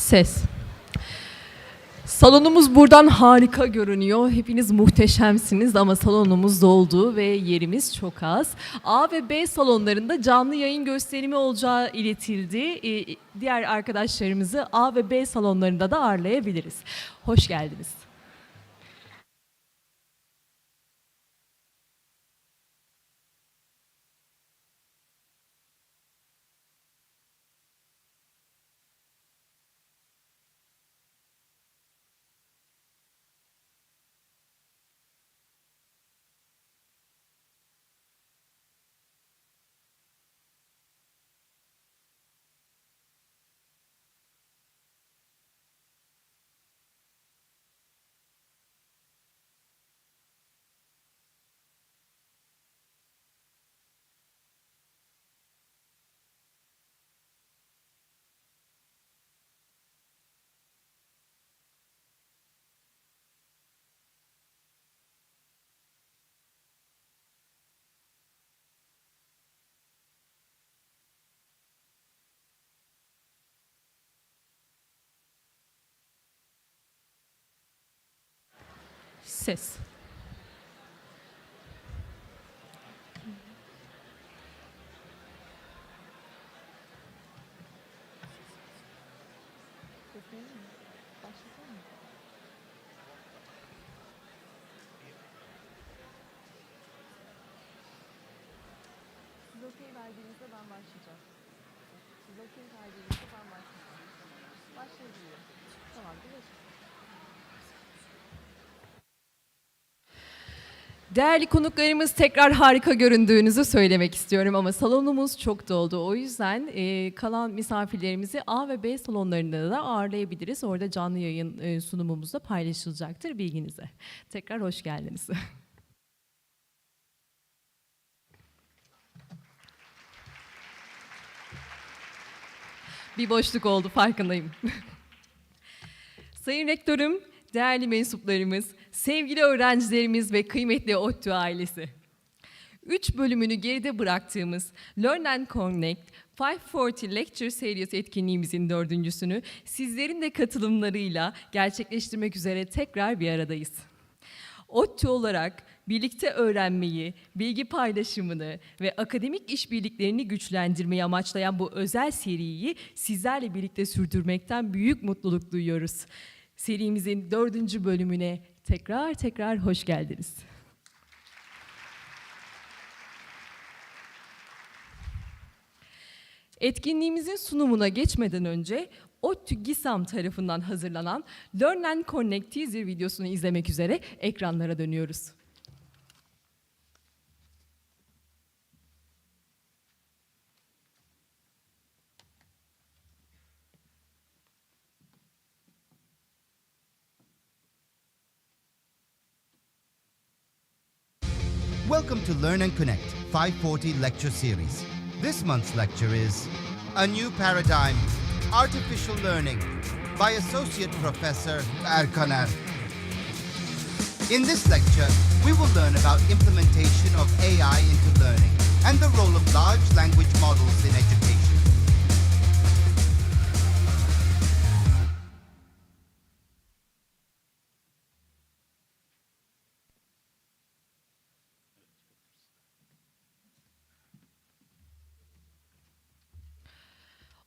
Ses. Salonumuz buradan harika görünüyor. Hepiniz muhteşemsiniz ama salonumuz doldu ve yerimiz çok az. A ve B salonlarında canlı yayın gösterimi olacağı iletildi. Diğer arkadaşlarımızı A ve B salonlarında da ağırlayabiliriz. Hoş geldiniz. Ses. Siz okey verdiğinizde ben başlayacağım. Siz okey verdiğinizde ben başlayacağım. Başlayabilirim. Tamam, değil. Değerli konuklarımız, tekrar harika göründüğünüzü söylemek istiyorum ama salonumuz çok doldu. O yüzden kalan misafirlerimizi A ve B salonlarında da ağırlayabiliriz. Orada canlı yayın sunumumuz da paylaşılacaktır, bilginize. Tekrar hoş geldiniz. Bir boşluk oldu, farkındayım. Sayın Rektörüm, değerli mensuplarımız, sevgili öğrencilerimiz ve kıymetli ODTÜ ailesi. 3 bölümünü geride bıraktığımız Learn and Connect 540 Lecture Series etkinliğimizin dördüncüsünü sizlerin de katılımlarıyla gerçekleştirmek üzere tekrar bir aradayız. ODTÜ olarak birlikte öğrenmeyi, bilgi paylaşımını ve akademik işbirliklerini güçlendirmeyi amaçlayan bu özel seriyi sizlerle birlikte sürdürmekten büyük mutluluk duyuyoruz. Serimizin 4. bölümüne tekrar hoş geldiniz. Etkinliğimizin sunumuna geçmeden önce ODTÜ GİSAM tarafından hazırlanan Learn and Connect teaser videosunu izlemek üzere ekranlara dönüyoruz. Welcome to Learn and Connect 540 Lecture Series. This month's lecture is A New Paradigm, Artificial Learning by Associate Professor Erkan Er. In this lecture, we will learn about implementation of AI into learning and the role of large language models in education.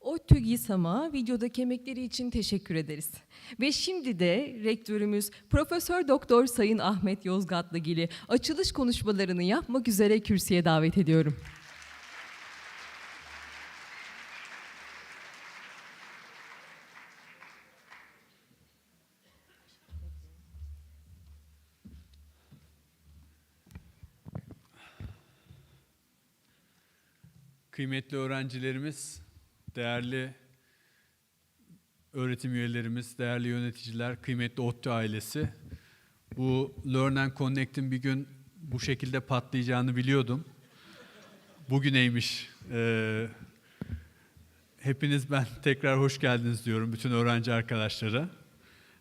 ODTÜ GİSAM'a videodaki emekleri için teşekkür ederiz. Ve şimdi de rektörümüz Profesör Doktor Sayın Ahmet Yozgatlıgil'i açılış konuşmalarını yapmak üzere kürsüye davet ediyorum. Kıymetli öğrencilerimiz, değerli öğretim üyelerimiz, değerli yöneticiler, kıymetli ODTÜ ailesi. Bu Learn and Connect'in bir gün bu şekilde patlayacağını biliyordum. Bugüneymiş. Hepiniz ben tekrar hoş geldiniz diyorum bütün öğrenci arkadaşlara.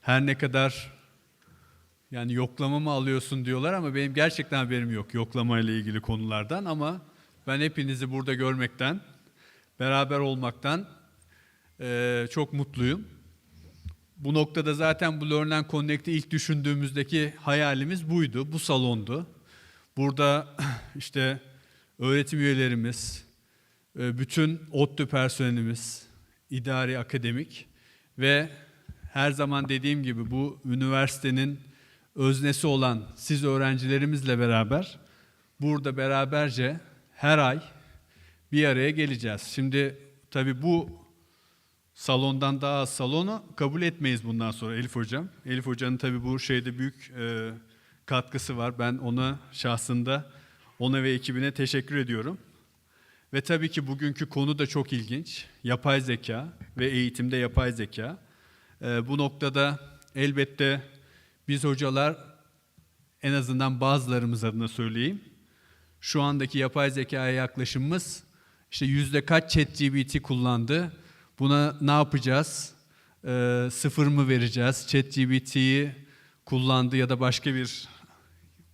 Her ne kadar yani yoklama mı alıyorsun diyorlar ama benim gerçekten haberim yok yoklamayla ilgili konulardan ama ben hepinizi burada görmekten, beraber olmaktan çok mutluyum. Bu noktada zaten bu Learn and Connect'i ilk düşündüğümüzdeki hayalimiz buydu, bu salondu. Burada işte öğretim üyelerimiz, bütün ODTÜ personelimiz, idari, akademik ve her zaman dediğim gibi bu üniversitenin öznesi olan siz öğrencilerimizle beraber burada beraberce her ay bir araya geleceğiz. Şimdi tabii bu salondan daha az salonu kabul etmeyiz bundan sonra Elif Hocam. Elif Hoca'nın tabii bu şeyde büyük katkısı var. Ben ona şahsında, ona ve ekibine teşekkür ediyorum. Ve tabii ki bugünkü konu da çok ilginç. Yapay zeka ve eğitimde yapay zeka. Bu noktada elbette biz hocalar, en azından bazılarımız adına söyleyeyim, şu andaki yapay zekaya yaklaşımımız işte yüzde kaç ChatGPT kullandı, buna ne yapacağız, sıfır mı vereceğiz, ChatGPT'yi kullandı ya da başka bir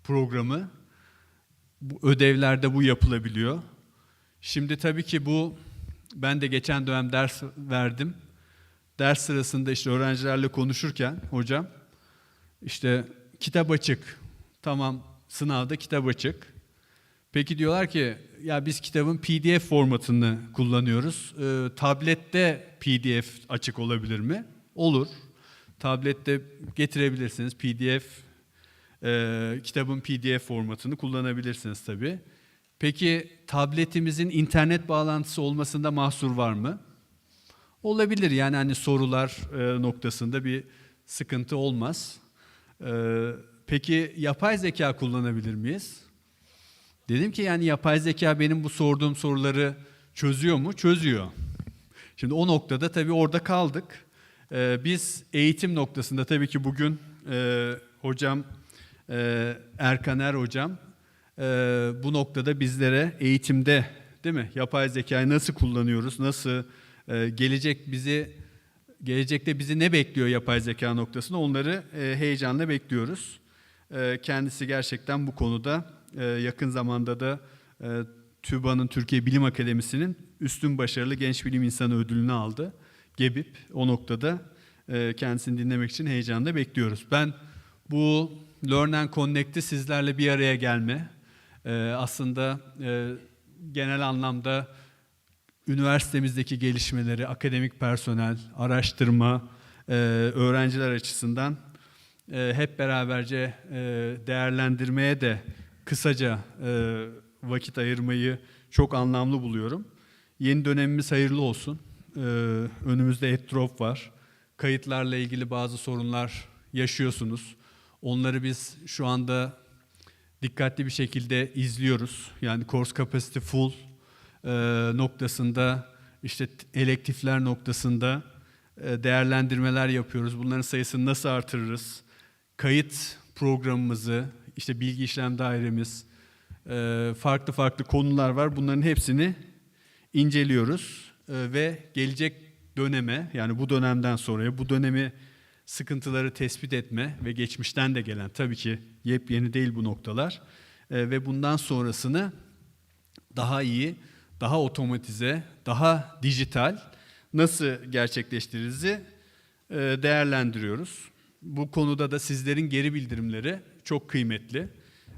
programı, bu ödevlerde bu yapılabiliyor. Şimdi tabii ki bu, ben de geçen dönem ders verdim. Ders sırasında işte öğrencilerle konuşurken hocam, işte kitap açık, tamam sınavda kitap açık. Peki diyorlar ki ya biz kitabın PDF formatını kullanıyoruz. Tablette PDF açık olabilir mi? Olur. Tablette getirebilirsiniz. Kitabın PDF formatını kullanabilirsiniz tabii. Peki tabletimizin internet bağlantısı olmasında mahsur var mı? Olabilir, yani hani sorular noktasında bir sıkıntı olmaz. Peki yapay zeka kullanabilir miyiz? Dedim ki yani yapay zeka benim bu sorduğum soruları çözüyor mu? Çözüyor. Şimdi o noktada tabii orada kaldık. Biz eğitim noktasında tabii ki bugün hocam Erkan Er hocam bu noktada bizlere eğitimde, değil mi, yapay zekayı nasıl kullanıyoruz, nasıl gelecekte bizi ne bekliyor yapay zeka noktasında, onları heyecanla bekliyoruz. Kendisi gerçekten bu konuda yakın zamanda da TÜBA'nın, Türkiye Bilimler Akademisi'nin Üstün, Başarılı, Genç, Bilim, İnsanı ödülünü aldı. GEBİP. O noktada kendisini dinlemek için heyecanla bekliyoruz. Ben bu Learn and Connect'i sizlerle bir araya gelme, aslında genel anlamda üniversitemizdeki gelişmeleri, akademik personel, araştırma, öğrenciler açısından hep beraberce değerlendirmeye de kısaca vakit ayırmayı çok anlamlı buluyorum. Yeni dönemimiz hayırlı olsun. Önümüzde EdDrop var. Kayıtlarla ilgili bazı sorunlar yaşıyorsunuz. Onları biz şu anda dikkatli bir şekilde izliyoruz. Yani course capacity full noktasında, işte elektifler noktasında değerlendirmeler yapıyoruz. Bunların sayısını nasıl artırırız? Kayıt programımızı, işte bilgi işlem dairemiz, farklı farklı konular var. Bunların hepsini inceliyoruz ve gelecek döneme, yani bu dönemden sonraya, bu dönemi sıkıntıları tespit etme ve geçmişten de gelen, tabii ki yepyeni değil bu noktalar, ve bundan sonrasını daha iyi, daha otomatize, daha dijital nasıl gerçekleştiririzi değerlendiriyoruz. Bu konuda da sizlerin geri bildirimleri çok kıymetli.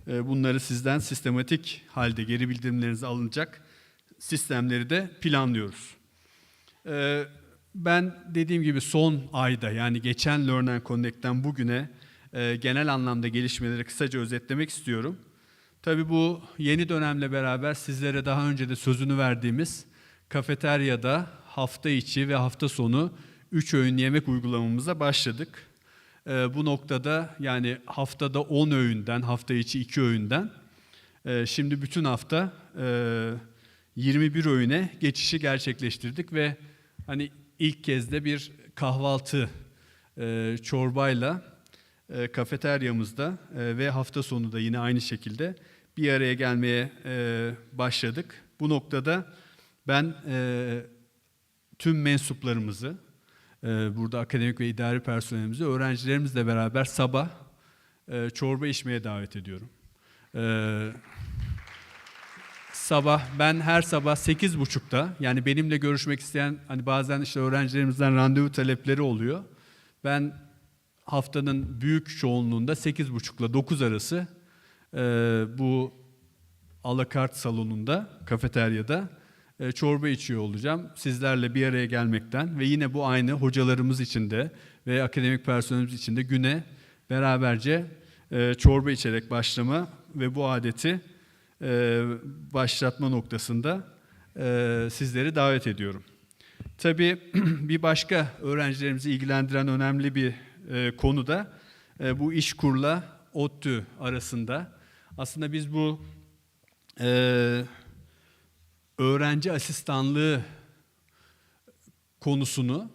Bunları sizden sistematik halde geri bildirimlerinizi alınacak sistemleri de planlıyoruz. Ben dediğim gibi son ayda, yani geçen Learn and Connect'ten bugüne genel anlamda gelişmeleri kısaca özetlemek istiyorum. Tabii bu yeni dönemle beraber sizlere daha önce de sözünü verdiğimiz kafeteryada hafta içi ve hafta sonu 3 öğün yemek uygulamamıza başladık. Bu noktada yani haftada 10 öğünden, hafta içi 2 öğünden, şimdi bütün hafta 21 öğüne geçişi gerçekleştirdik ve hani ilk kez de bir kahvaltı çorbayla kafeteryamızda ve hafta sonu da yine aynı şekilde bir araya gelmeye başladık. Bu noktada ben tüm mensuplarımızı, burada akademik ve idari personelimizi, öğrencilerimizle beraber sabah çorba içmeye davet ediyorum. Ben her sabah 8.30'da, yani benimle görüşmek isteyen, hani bazen işte öğrencilerimizden randevu talepleri oluyor. ben haftanın büyük çoğunluğunda 8.30 ile 9 arası bu alakart salonunda, kafeteryada çorba içiyor olacağım. Sizlerle bir araya gelmekten ve yine bu aynı hocalarımız için de ve akademik personelimiz için de güne beraberce çorba içerek başlama ve bu adeti başlatma noktasında sizleri davet ediyorum. Tabii bir başka öğrencilerimizi ilgilendiren önemli bir konu da bu İşkur'la ODTÜ arasında. Aslında biz bu öğrenci asistanlığı konusunu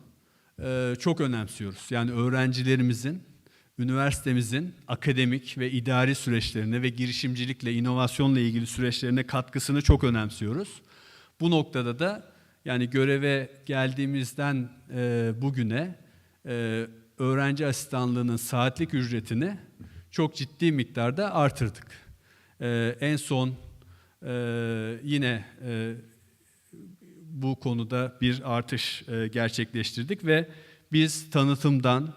çok önemsiyoruz. Yani öğrencilerimizin, üniversitemizin akademik ve idari süreçlerine ve girişimcilikle, inovasyonla ilgili süreçlerine katkısını çok önemsiyoruz. Bu noktada da yani göreve geldiğimizden bugüne öğrenci asistanlığının saatlik ücretini çok ciddi miktarda artırdık. En son yine bu konuda bir artış gerçekleştirdik ve biz tanıtımdan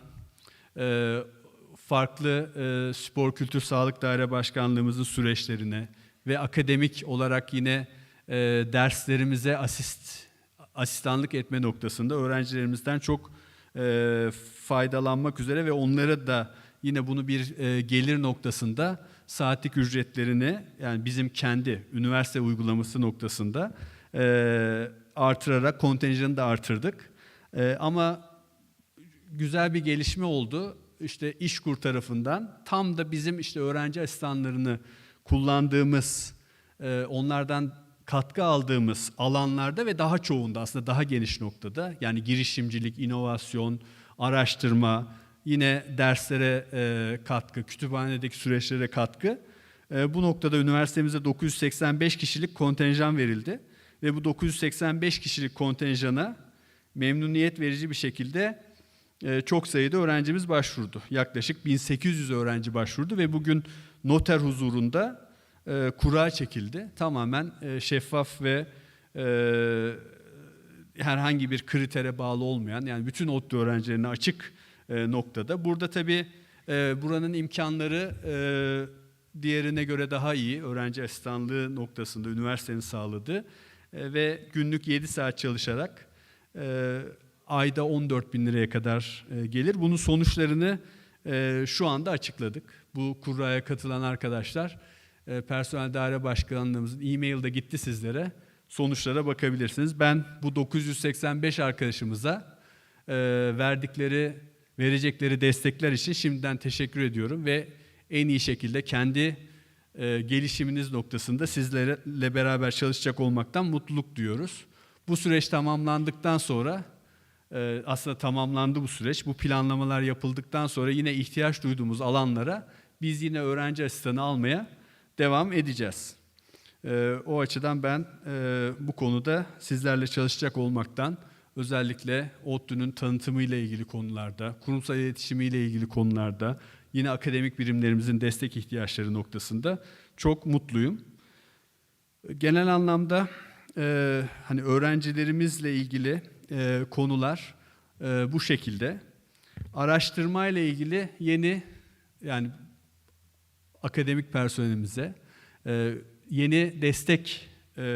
farklı spor, kültür, sağlık daire başkanlığımızın süreçlerine ve akademik olarak yine derslerimize asistanlık etme noktasında öğrencilerimizden çok faydalanmak üzere ve onlara da yine bunu bir gelir noktasında saatlik ücretlerini yani bizim kendi üniversite uygulaması noktasında artırarak kontenjanı da artırdık. Ama güzel bir gelişme oldu. İşte İşkur tarafından tam da bizim işte öğrenci asistanlarını kullandığımız, onlardan katkı aldığımız alanlarda ve daha çoğunda aslında daha geniş noktada yani girişimcilik, inovasyon, araştırma, yine derslere katkı, kütüphanedeki süreçlere katkı. Bu noktada üniversitemize 985 kişilik kontenjan verildi ve bu 985 kişilik kontenjana memnuniyet verici bir şekilde çok sayıda öğrencimiz başvurdu. Yaklaşık 1800 öğrenci başvurdu ve bugün noter huzurunda kura çekildi. Tamamen şeffaf ve herhangi bir kritere bağlı olmayan yani bütün ODTÜ öğrencilerine açık noktada. Burada tabii buranın imkanları diğerine göre daha iyi. Öğrenci asistanlığı noktasında üniversitenin sağladığı ve günlük 7 saat çalışarak ayda 14.000 liraya kadar gelir. Bunun sonuçlarını şu anda açıkladık. Bu kuraya katılan arkadaşlar personel daire başkanlığımızın e-mail'de gitti sizlere. Sonuçlara bakabilirsiniz. Ben bu 985 arkadaşımıza verecekleri destekler için şimdiden teşekkür ediyorum ve en iyi şekilde kendi gelişiminiz noktasında sizlerle beraber çalışacak olmaktan mutluluk duyuyoruz. Bu süreç tamamlandıktan sonra aslında tamamlandı bu süreç. Bu planlamalar yapıldıktan sonra yine ihtiyaç duyduğumuz alanlara biz yine öğrenci asistanı almaya devam edeceğiz. O açıdan ben bu konuda sizlerle çalışacak olmaktan özellikle ODTÜ'nün tanıtımıyla ilgili konularda, kurumsal iletişimiyle ilgili konularda, yine akademik birimlerimizin destek ihtiyaçları noktasında çok mutluyum. Genel anlamda hani öğrencilerimizle ilgili konular bu şekilde. Araştırmayla ilgili yeni yani akademik personelimize yeni destekleri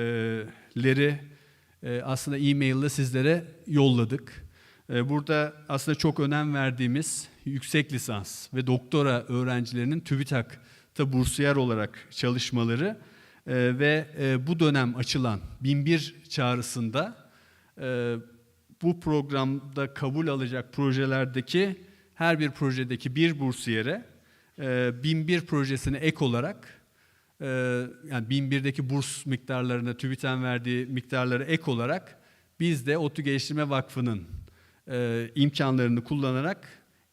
aslında e-mail'le sizlere yolladık. Burada aslında çok önem verdiğimiz yüksek lisans ve doktora öğrencilerinin TÜBİTAK'ta bursiyer olarak çalışmaları ve bu dönem açılan 1001 çağrısında bu programda kabul alacak projelerdeki her bir projedeki bir bursiyere 1001 projesine ek olarak yani 1001'deki burs miktarlarına TÜBİTAK'ın verdiği miktarlara ek olarak biz de ODTÜ Geliştirme Vakfı'nın imkanlarını kullanarak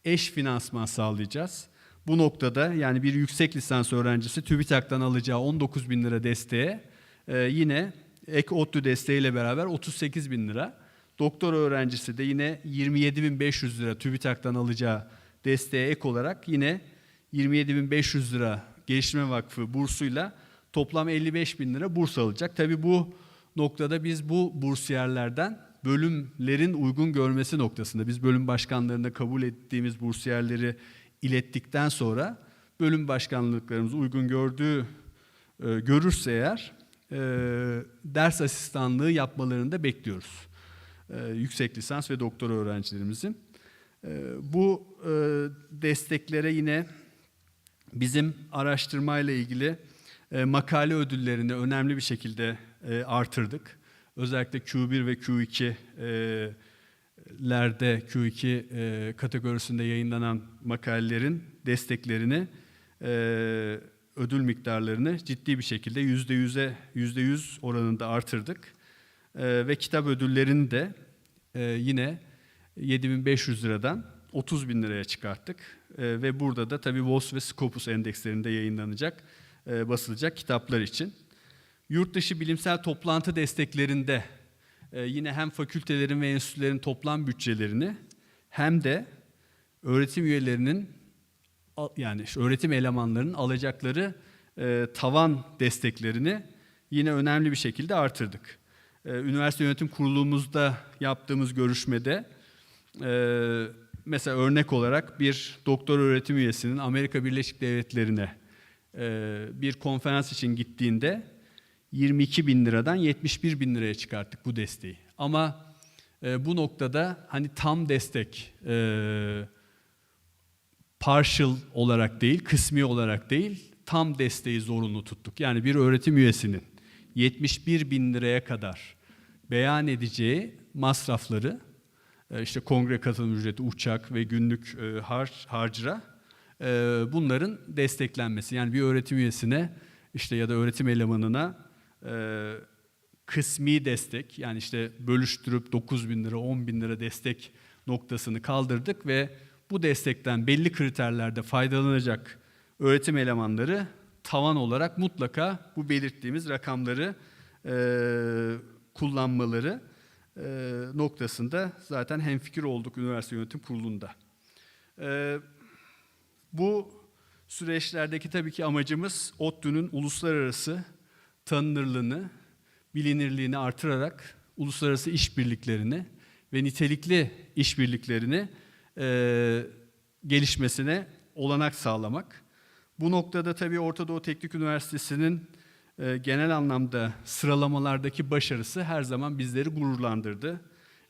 eş finansman sağlayacağız. Bu noktada yani bir yüksek lisans öğrencisi TÜBİTAK'tan alacağı 19.000 lira desteğe yine ek ODTÜ desteğiyle beraber 38.000 lira. Doktor öğrencisi de yine 27.500 lira TÜBİTAK'tan alacağı desteğe ek olarak yine 27.500 lira Geliştirme Vakfı bursuyla toplam 55.000 lira burs alacak. Tabii bu noktada biz bu bursiyerlerden bölümlerin uygun görmesi noktasında biz bölüm başkanlarına kabul ettiğimiz bursiyerleri ilettikten sonra bölüm başkanlıklarımız uygun görürse eğer ders asistanlığı yapmalarını da bekliyoruz. Yüksek lisans ve doktora öğrencilerimizin. Bu desteklere yine bizim araştırmayla ilgili makale ödüllerini önemli bir şekilde artırdık. Özellikle Q1 ve Q2'lerde, Q2 kategorisinde yayınlanan makalelerin desteklerini, ödül miktarlarını ciddi bir şekilde %100 oranında artırdık. Ve kitap ödüllerini de yine 7.500 liradan 30.000 liraya çıkarttık. Ve burada da tabii WOS ve Scopus endekslerinde yayınlanacak, basılacak kitaplar için. Yurt dışı bilimsel toplantı desteklerinde yine hem fakültelerin ve enstitülerin toplam bütçelerini hem de öğretim üyelerinin, yani öğretim elemanlarının alacakları tavan desteklerini yine önemli bir şekilde artırdık. Üniversite Yönetim Kurulumuzda yaptığımız görüşmede mesela örnek olarak bir doktor öğretim üyesinin Amerika Birleşik Devletleri'ne bir konferans için gittiğinde 22.000 liradan 71.000 liraya çıkarttık bu desteği. Ama bu noktada hani tam destek, partial olarak değil, kısmi olarak değil, tam desteği zorunlu tuttuk. Yani bir öğretim üyesinin 71.000 liraya kadar beyan edeceği masrafları, işte kongre katılım ücreti, uçak ve günlük harcıra, bunların desteklenmesi. Yani bir öğretim üyesine işte ya da öğretim elemanına kısmi destek, yani işte bölüştürüp 9.000 lira, 10.000 lira destek noktasını kaldırdık ve bu destekten belli kriterlerde faydalanacak öğretim elemanları tavan olarak mutlaka bu belirttiğimiz rakamları kullanmaları noktasında zaten hemfikir olduk Üniversite Yönetim Kurulu'nda. Bu süreçlerdeki tabii ki amacımız ODTÜ'nün uluslararası tanınırlığını, bilinirliğini artırarak uluslararası işbirliklerini ve nitelikli işbirliklerini gelişmesine olanak sağlamak. Bu noktada tabii Orta Doğu Teknik Üniversitesi'nin genel anlamda sıralamalardaki başarısı her zaman bizleri gururlandırdı.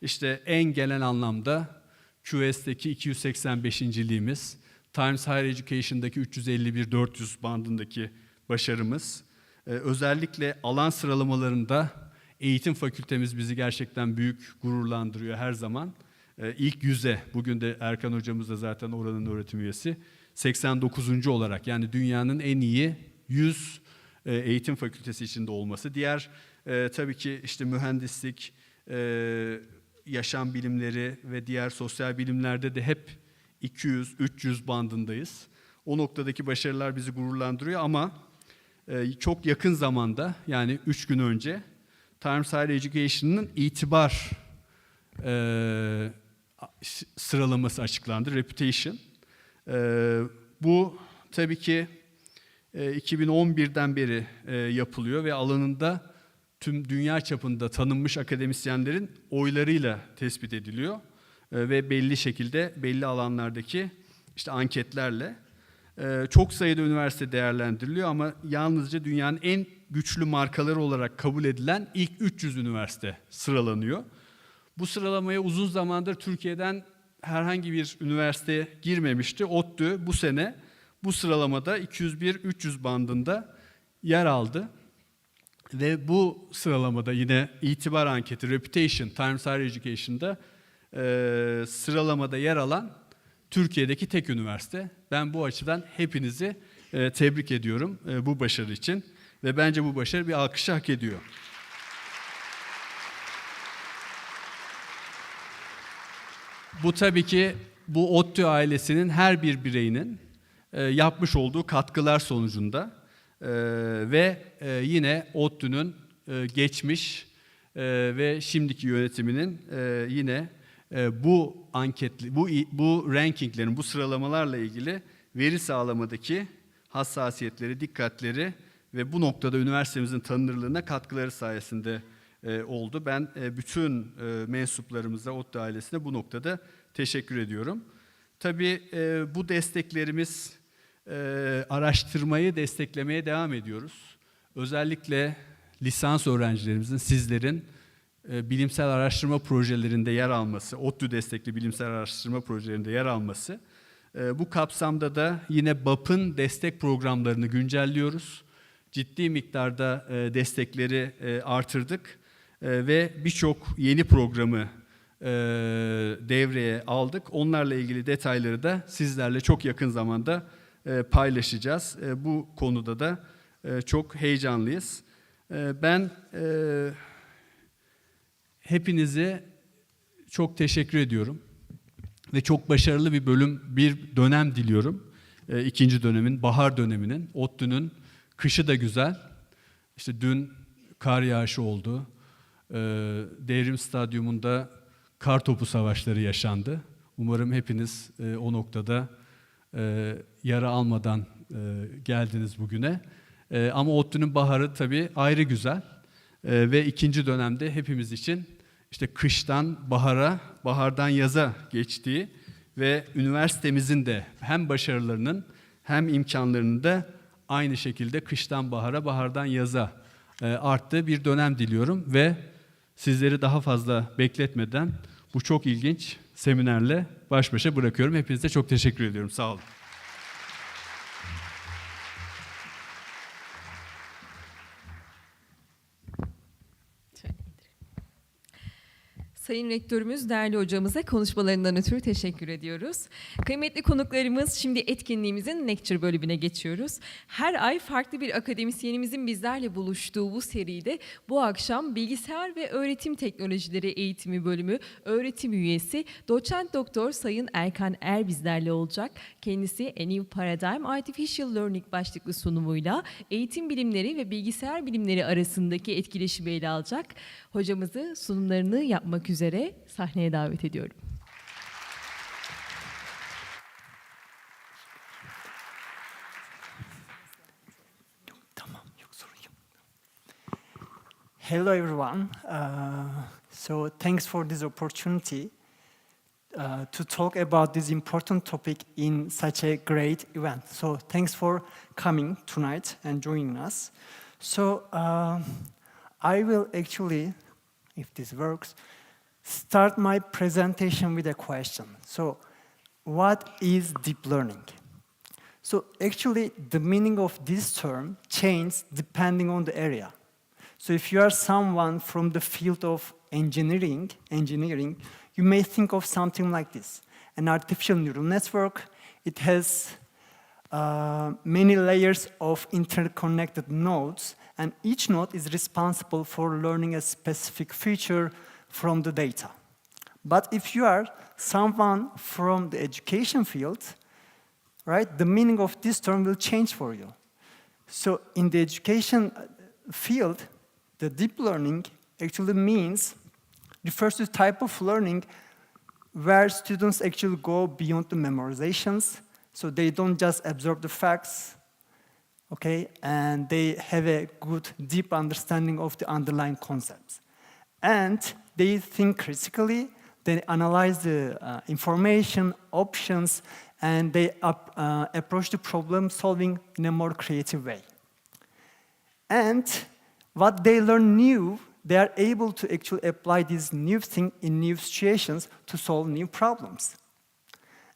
İşte en genel anlamda QS'deki 285.liğimiz, Times Higher Education'daki 351-400 bandındaki başarımız, özellikle alan sıralamalarında eğitim fakültemiz bizi gerçekten büyük gururlandırıyor her zaman. İlk 100'e, bugün de Erkan hocamız da zaten oranın öğretim üyesi, 89. olarak, yani dünyanın en iyi 100 eğitim fakültesi içinde olması. Diğer tabii ki işte mühendislik, yaşam bilimleri ve diğer sosyal bilimlerde de hep 200-300 bandındayız. O noktadaki başarılar bizi gururlandırıyor ama çok yakın zamanda, yani 3 gün önce Times Higher Education'ın itibar sıralaması açıklandı, Reputation. Bu tabii ki 2011'den beri yapılıyor ve alanında tüm dünya çapında tanınmış akademisyenlerin oylarıyla tespit ediliyor ve belli şekilde belli alanlardaki işte anketlerle çok sayıda üniversite değerlendiriliyor ama yalnızca dünyanın en güçlü markaları olarak kabul edilen ilk 300 üniversite sıralanıyor. Bu sıralamaya uzun zamandır Türkiye'den herhangi bir üniversite girmemişti. ODTÜ bu sene bu sıralamada 201-300 bandında yer aldı. Ve bu sıralamada yine itibar anketi, Reputation, Times Higher Education'da sıralamada yer alan Türkiye'deki tek üniversite. Ben bu açıdan hepinizi tebrik ediyorum bu başarı için. Ve bence bu başarı bir alkışı hak ediyor. Bu tabii ki bu ODTÜ ailesinin her bir bireyinin yapmış olduğu katkılar sonucunda ve yine ODTÜ'nün geçmiş ve şimdiki yönetiminin yine bu anketli, bu rankinglerin, bu sıralamalarla ilgili veri sağlamadaki hassasiyetleri, dikkatleri ve bu noktada üniversitemizin tanınırlığına katkıları sayesinde oldu. Ben bütün mensuplarımıza, ODTÜ ailesine bu noktada teşekkür ediyorum. Tabii bu desteklerimiz, araştırmayı desteklemeye devam ediyoruz. Özellikle lisans öğrencilerimizin, sizlerin bilimsel araştırma projelerinde yer alması, ODTÜ destekli bilimsel araştırma projelerinde yer alması. Bu kapsamda da yine BAP'ın destek programlarını güncelliyoruz. Ciddi miktarda destekleri artırdık ve birçok yeni programı devreye aldık. Onlarla ilgili detayları da sizlerle çok yakın zamanda paylaşacağız. Bu konuda da çok heyecanlıyız. Ben hepinize çok teşekkür ediyorum ve çok başarılı bir dönem diliyorum. İkinci dönemin, bahar döneminin, ODTÜ'nün kışı da güzel. İşte dün kar yağışı oldu. Devrim Stadyumunda kar topu savaşları yaşandı. Umarım hepiniz o noktada yara almadan geldiniz bugüne. Ama ODTÜ'nün baharı tabii ayrı güzel. Ve ikinci dönemde hepimiz için işte kıştan bahara, bahardan yaza geçtiği ve üniversitemizin de hem başarılarının hem imkanlarının da aynı şekilde kıştan bahara, bahardan yaza arttığı bir dönem diliyorum ve sizleri daha fazla bekletmeden bu çok ilginç seminerle baş başa bırakıyorum. Hepinize çok teşekkür ediyorum. Sağ olun. Sayın Rektörümüz, değerli hocamıza konuşmalarından ötürü teşekkür ediyoruz. Kıymetli konuklarımız, şimdi etkinliğimizin lecture bölümüne geçiyoruz. Her ay farklı bir akademisyenimizin bizlerle buluştuğu bu seride bu akşam Bilgisayar ve Öğretim Teknolojileri Eğitimi Bölümü öğretim üyesi Doçent Doktor Sayın Erkan Er bizlerle olacak. Kendisi A New Paradigm Artificial Learning başlıklı sunumuyla eğitim bilimleri ve bilgisayar bilimleri arasındaki etkileşimi ele alacak. Hocamızı sunumlarını yapmak üzere sahneye davet ediyorum. Hello everyone. So thanks for this opportunity to talk about this important topic in such a great event. So thanks for coming tonight and joining us. So I will actually, if this works, start my presentation with a question. So, what is deep learning? So, actually, the meaning of this term changes depending on the area. So, if you are someone from the field of engineering, you may think of something like this. An artificial neural network, it has many layers of interconnected nodes, and each node is responsible for learning a specific feature from the data. But if you are someone from the education field, right, the meaning of this term will change for you. So in the education field, the deep learning actually refers to type of learning where students actually go beyond the memorizations. So they don't just absorb the facts, okay, and they have a good, deep understanding of the underlying concepts. And they think critically, they analyze the information, options, and they approach the problem solving in a more creative way. And what they learn new, they are able to actually apply this new thing in new situations to solve new problems.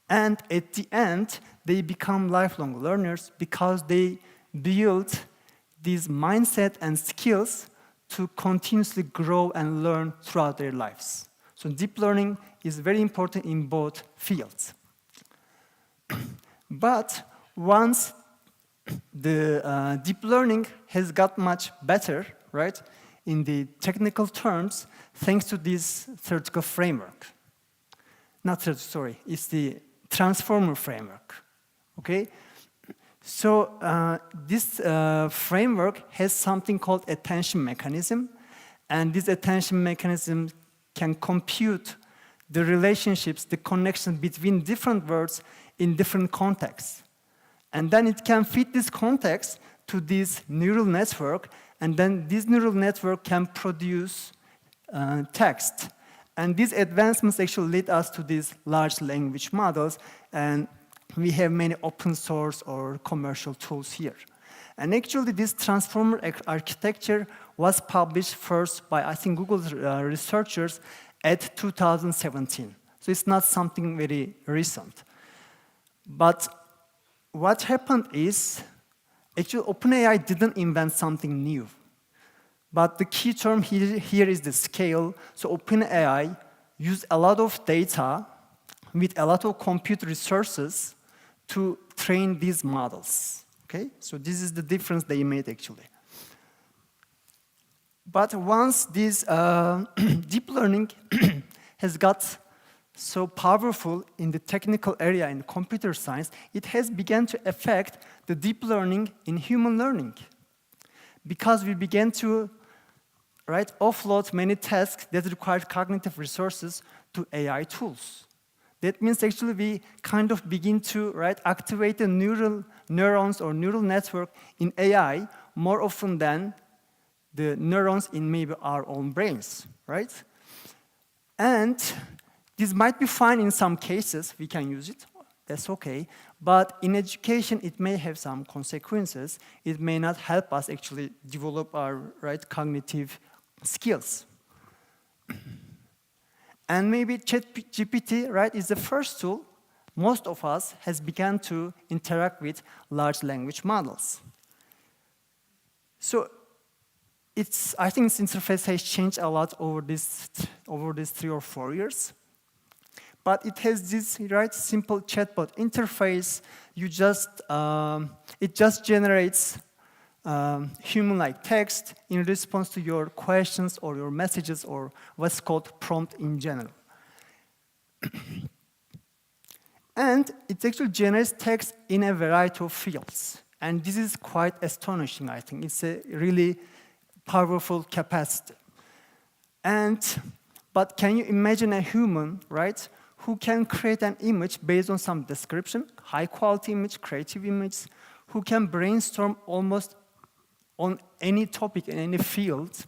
And at the end, they become lifelong learners because they build this mindset and skills to continuously grow and learn throughout their lives. So deep learning is very important in both fields. But once the deep learning has got much better, right, in the technical terms, thanks to this theoretical framework. It's the transformer framework, okay? So this framework has something called attention mechanism, and this attention mechanism can compute the relationships, the connections between different words in different contexts. And then it can fit this context to this neural network, and then this neural network can produce text. And these advancements actually lead us to these large language models, and we have many open source or commercial tools here. And actually, this transformer architecture was published first by, I think, Google researchers at 2017. So it's not something very recent. But what happened is, actually, OpenAI didn't invent something new. But the key term here is the scale. So OpenAI used a lot of data with a lot of compute resources to train these models. Okay? So this is the difference they made, actually. But once this deep learning has got so powerful in the technical area in computer science, it has begun to affect the deep learning in human learning. Because we began to offload many tasks that require cognitive resources to AI tools. That means actually we kind of begin to activate the neurons or neural network in AI more often than the neurons in maybe our own brains, right? And this might be fine in some cases, we can use it, that's okay. But in education, it may have some consequences. It may not help us actually develop our cognitive skills. And maybe ChatGPT, is the first tool most of us has begun to interact with large language models. So I think its interface has changed a lot over these 3 or 4 years. But it has this simple chatbot interface. It just generates human-like text in response to your questions or your messages or what's called prompt in general. And it actually generates text in a variety of fields. And this is quite astonishing, I think. It's a really powerful capacity. But can you imagine a human, who can create an image based on some description, high-quality image, creative image, who can brainstorm almost on any topic in any field,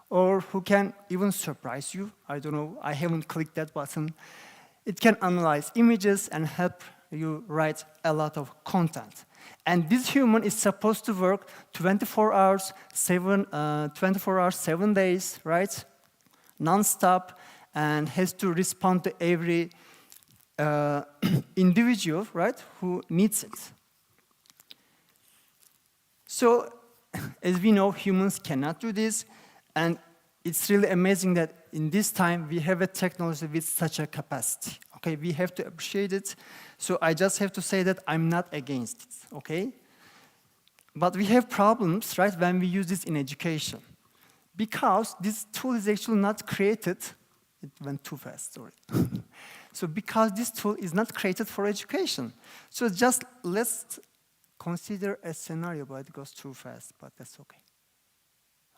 or who can even surprise you? I don't know, I haven't clicked that button. It can analyze images and help you write a lot of content. And this human is supposed to work 24 hours, 7 days, non-stop, and has to respond to every individual, who needs it. So, as we know, humans cannot do this, and it's really amazing that in this time we have a technology with such a capacity. Okay, we have to appreciate it. So I just have to say that I'm not against it. Okay, but we have problems, when we use this in education, because this tool is actually not created. It went too fast, sorry. So because this tool is not created for education. So just let's consider a scenario, but it goes too fast, but that's okay.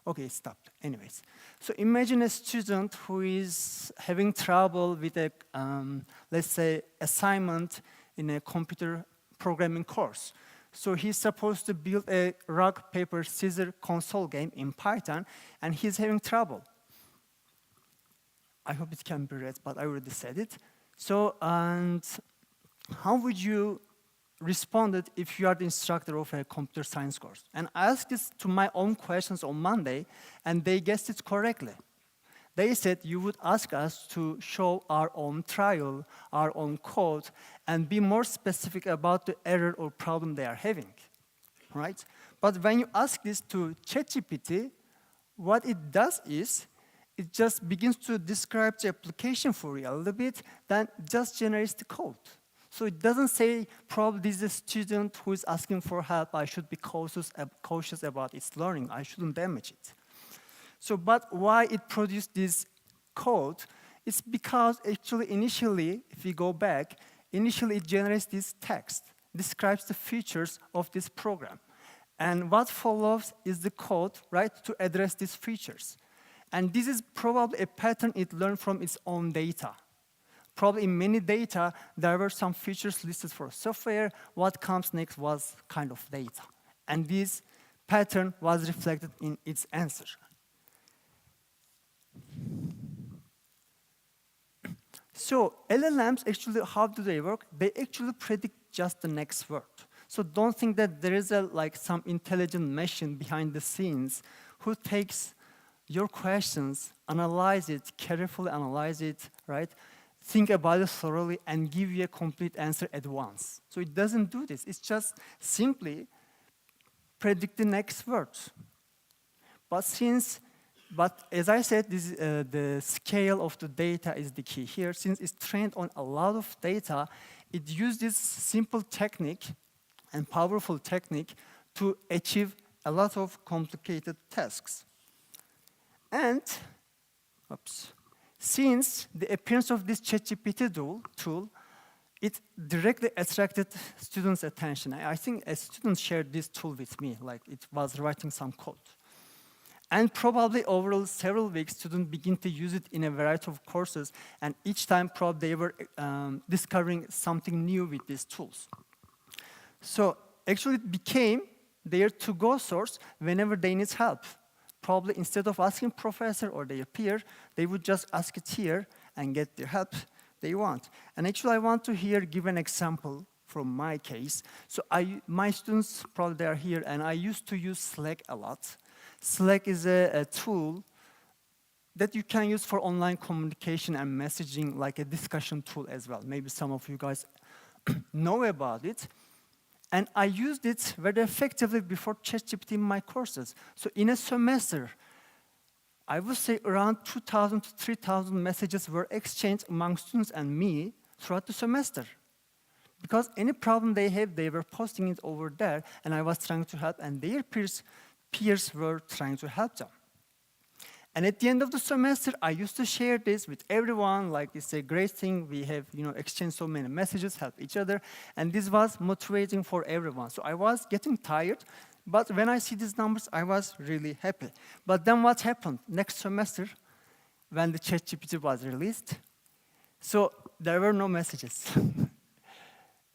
Okay, it stopped. Anyways, so imagine a student who is having trouble with a, let's say, assignment in a computer programming course. So he's supposed to build a rock, paper, scissors console game in Python, and he's having trouble. I hope it can be read, but I already said it. So, and how would you respond if you are the instructor of a computer science course? And I asked this to my own questions on Monday, and they guessed it correctly. They said you would ask us to show our own trial, our own code, and be more specific about the error or problem they are having, right? But when you ask this to ChatGPT, what it does is, it just begins to describe the application for you a little bit, then just generates the code. So it doesn't say, probably this is a student who is asking for help, I should be cautious about its learning, I shouldn't damage it. So, but why it produced this code? It's because actually initially, if we go back, initially it generates this text, describes the features of this program. And what follows is the code, to address these features. And this is probably a pattern it learned from its own data. Probably in many data, there were some features listed for software. What comes next was kind of data. And this pattern was reflected in its answer. So LLMs, actually, how do they work? They actually predict just the next word. So don't think that there is like some intelligent machine behind the scenes who takes your questions, analyze it, carefully analyze it, right? Think about it thoroughly and give you a complete answer at once. So it doesn't do this. It's just simply predict the next word. But as I said, the scale of the data is the key here. Since it's trained on a lot of data, it used this simple technique and powerful technique to achieve a lot of complicated tasks. And, since the appearance of this ChatGPT tool, it directly attracted students' attention. I think a student shared this tool with me, like it was writing some code. And probably over several weeks, students begin to use it in a variety of courses, and each time probably they were discovering something new with these tools. So actually it became their to-go source whenever they need help. Probably instead of asking professor or their peer, they would just ask it here and get the help they want. And actually I want to here give an example from my case. So my students, probably they are here, and I used to use Slack a lot. Slack is a tool that you can use for online communication and messaging, like a discussion tool as well. Maybe some of you guys know about it. And I used it very effectively before ChatGPT in my courses. So in a semester, I would say around 2,000 to 3,000 messages were exchanged among students and me throughout the semester. Because any problem they have, they were posting it over there, and I was trying to help, and their peers were trying to help them. And at the end of the semester, I used to share this with everyone, like it's a great thing, we have exchanged so many messages, help each other, and this was motivating for everyone. So I was getting tired, but when I see these numbers, I was really happy. But then what happened? Next semester, when the ChatGPT was released, so there were no messages.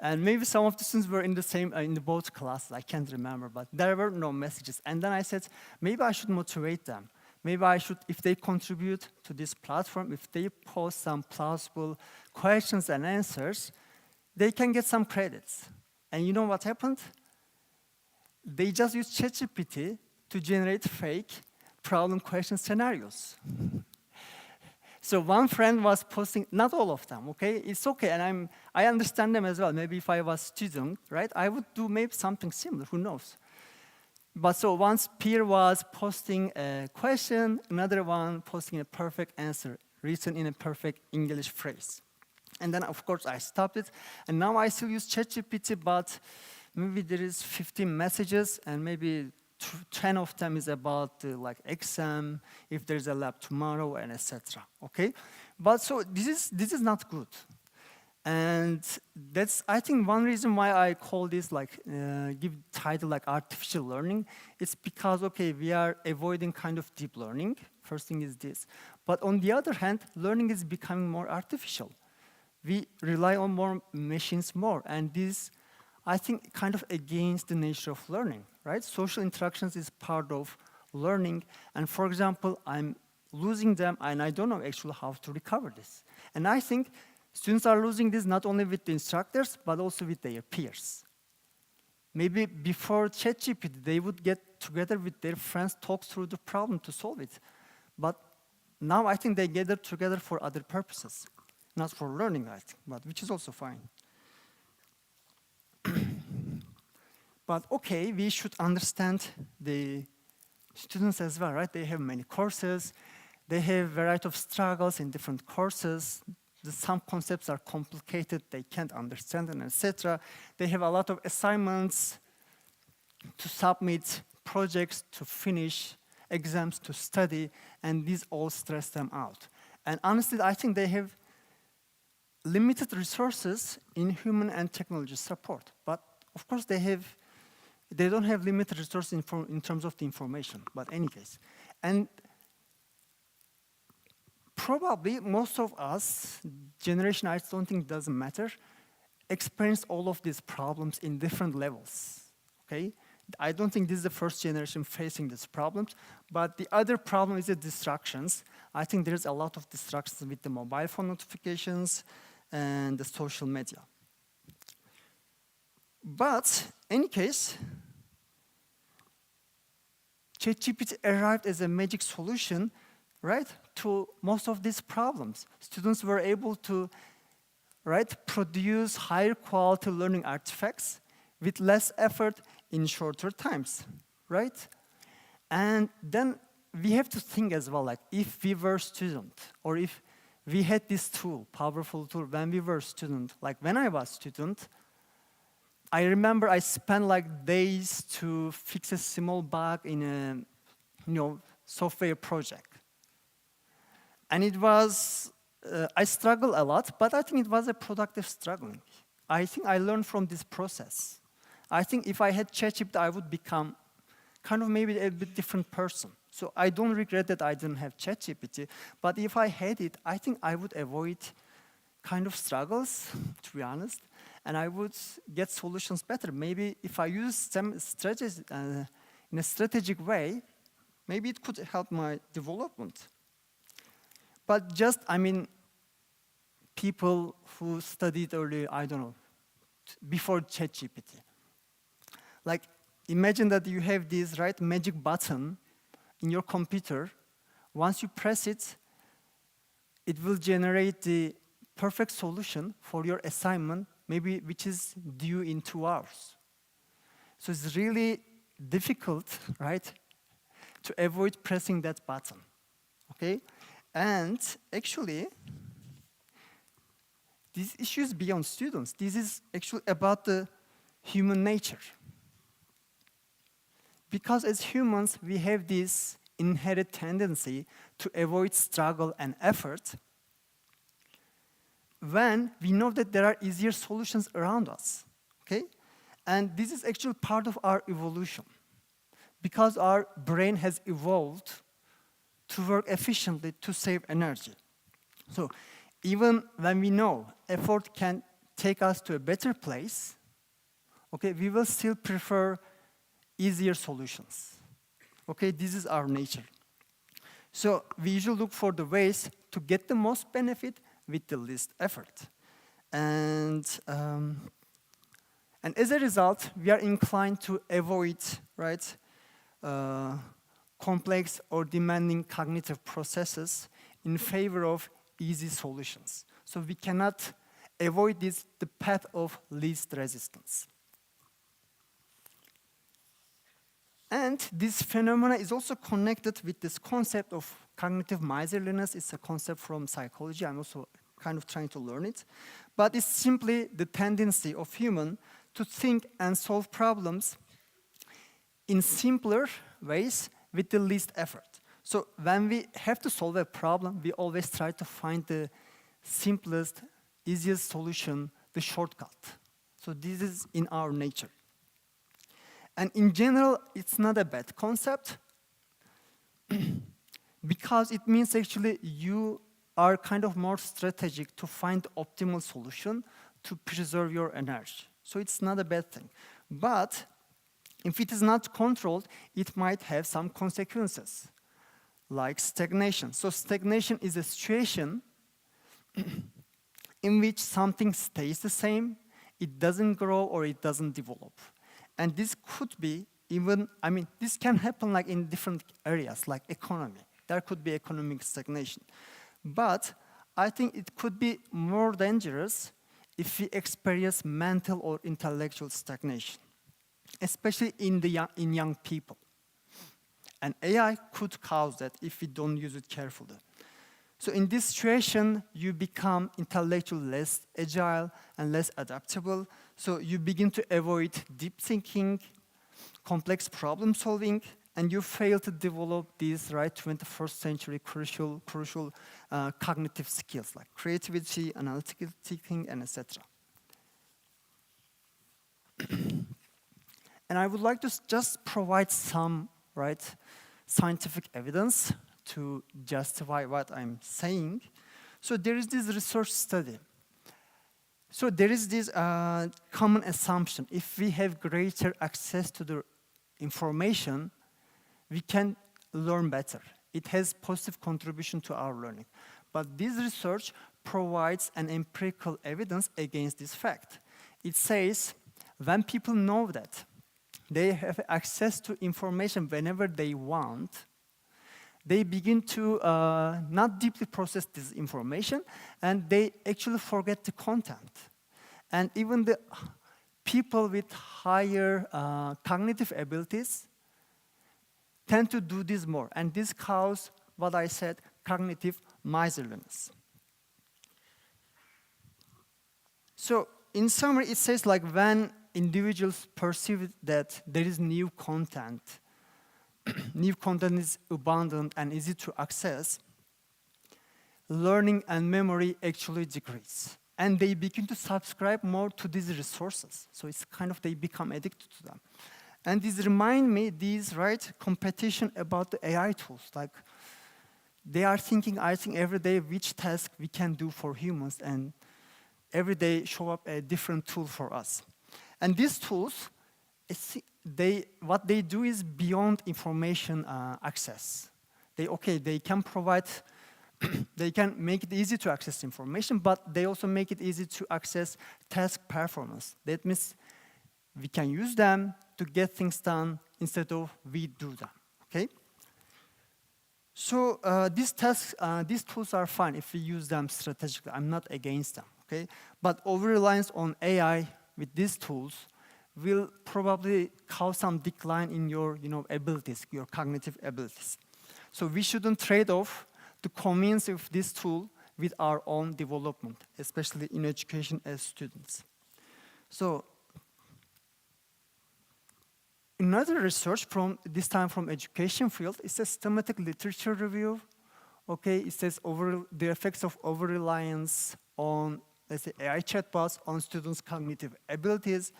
And maybe some of the students were in the both classes, I can't remember, but there were no messages. And then I said, maybe I should motivate them. Maybe I should, if they contribute to this platform, if they post some plausible questions and answers, they can get some credits. And you know what happened? They just used ChatGPT to generate fake problem question scenarios. So one friend was posting, not all of them, okay? It's okay, and I understand them as well. Maybe if I was a student, right, I would do maybe something similar, who knows? But so once peer was posting a question, another one posting a perfect answer, written in a perfect English phrase. And then, of course, I stopped it. And now I still use ChatGPT, but maybe there is 15 messages, and maybe 10 of them is about like exam, if there's a lab tomorrow, and etc. Okay? But so this is not good. And that's, I think, one reason why I call this like, give title like artificial learning. It's because, okay, we are avoiding kind of deep learning. First thing is this. But on the other hand, learning is becoming more artificial. We rely on more machines more. And this, I think, kind of against the nature of learning, right? Social interactions is part of learning. And for example, I'm losing them, and I don't know actually how to recover this. And I think students are losing this not only with the instructors, but also with their peers. Maybe before ChatGPT, they would get together with their friends, talk through the problem to solve it. But now I think they gather together for other purposes, not for learning, I think, but which is also fine. But okay, we should understand the students as well, right? They have many courses. They have a variety of struggles in different courses. Some concepts are complicated, they can't understand them, etc. They have a lot of assignments to submit, projects to finish, exams to study, and these all stress them out. And honestly, I think they have limited resources in human and technology support. But of course, they don't have limited resources in terms of the information, but any case. And probably most of us, generation I don't think doesn't matter, experience all of these problems in different levels, okay? I don't think this is the first generation facing these problems, but the other problem is the distractions. I think there's a lot of distractions with the mobile phone notifications and the social media. But, in any case, ChatGPT arrived as a magic solution, right, to most of these problems. Students were able to, right, produce higher quality learning artifacts with less effort in shorter times, right? And then we have to think as well, like if we were student, or if we had this tool, powerful tool, when we were student, like when I was student, I remember I spent like days to fix a small bug in a software project. And it was, I struggled a lot, but I think it was a productive struggling. I think I learned from this process. I think if I had ChatGPT, I would become kind of maybe a bit different person. So I don't regret that I didn't have ChatGPT, but if I had it, I think I would avoid kind of struggles, to be honest, and I would get solutions better. Maybe if I use some strategies in a strategic way, maybe it could help my development. But just, I mean, people who studied early, I don't know, before ChatGPT. Like, imagine that you have this, right, magic button in your computer. Once you press it, it will generate the perfect solution for your assignment, maybe which is due in 2 hours. So it's really difficult, right, to avoid pressing that button, okay? And actually, this issue is beyond students. This is actually about the human nature. Because as humans, we have this inherent tendency to avoid struggle and effort when we know that there are easier solutions around us, okay? And this is actually part of our evolution. Because our brain has evolved to work efficiently to save energy. So even when we know effort can take us to a better place, okay, we will still prefer easier solutions. Okay, this is our nature. So we usually look for the ways to get the most benefit with the least effort. And as a result, we are inclined to avoid, right, complex or demanding cognitive processes in favor of easy solutions. So we cannot avoid this, the path of least resistance. And this phenomena is also connected with this concept of cognitive miserliness. It's a concept from psychology. I'm also kind of trying to learn it. But it's simply the tendency of human to think and solve problems in simpler ways with the least effort. So when we have to solve a problem, we always try to find the simplest, easiest solution, the shortcut. So this is in our nature. And in general, it's not a bad concept because it means actually you are kind of more strategic to find the optimal solution to preserve your energy. So it's not a bad thing. But if it is not controlled, it might have some consequences, like stagnation. So stagnation is a situation in which something stays the same, it doesn't grow or it doesn't develop. And this could be even, I mean, this can happen like in different areas, like economy. There could be economic stagnation. But I think it could be more dangerous if we experience mental or intellectual stagnation, especially in young people. And AI could cause that if we don't use it carefully. So in this situation, you become intellectually less agile and less adaptable. So you begin to avoid deep thinking, complex problem solving, and you fail to develop these, right, 21st century crucial cognitive skills like creativity, analytical thinking, and etc. And I would like to just provide some, right, scientific evidence to justify what I'm saying. So there is this research study. So there is this common assumption: if we have greater access to the information, we can learn better. It has positive contribution to our learning. But this research provides an empirical evidence against this fact. It says when people know that they have access to information whenever they want, they begin to not deeply process this information, and they actually forget the content. And even the people with higher cognitive abilities tend to do this more. And this causes what I said, cognitive miserliness. So in summary, it says like when individuals perceive that there is new content is abundant and easy to access, learning and memory actually decrease. And they begin to subscribe more to these resources. So it's kind of, they become addicted to them. And this remind me, competition about the AI tools. Like, they are thinking, I think, every day which task we can do for humans, and every day show up a different tool for us. And these tools, what they do is beyond information access. They can provide, they can make it easy to access information, but they also make it easy to access task performance. That means we can use them to get things done instead of we do them, okay? So these tools are fine if we use them strategically. I'm not against them, okay? But over-reliance on AI with these tools will probably cause some decline in your abilities, your cognitive abilities. So we shouldn't trade off the convenience of this tool with our own development, especially in education as students. So another research this time from education field, is a systematic literature review. Okay, it says the effects of over-reliance on, let's say, AI chatbots on students' cognitive abilities.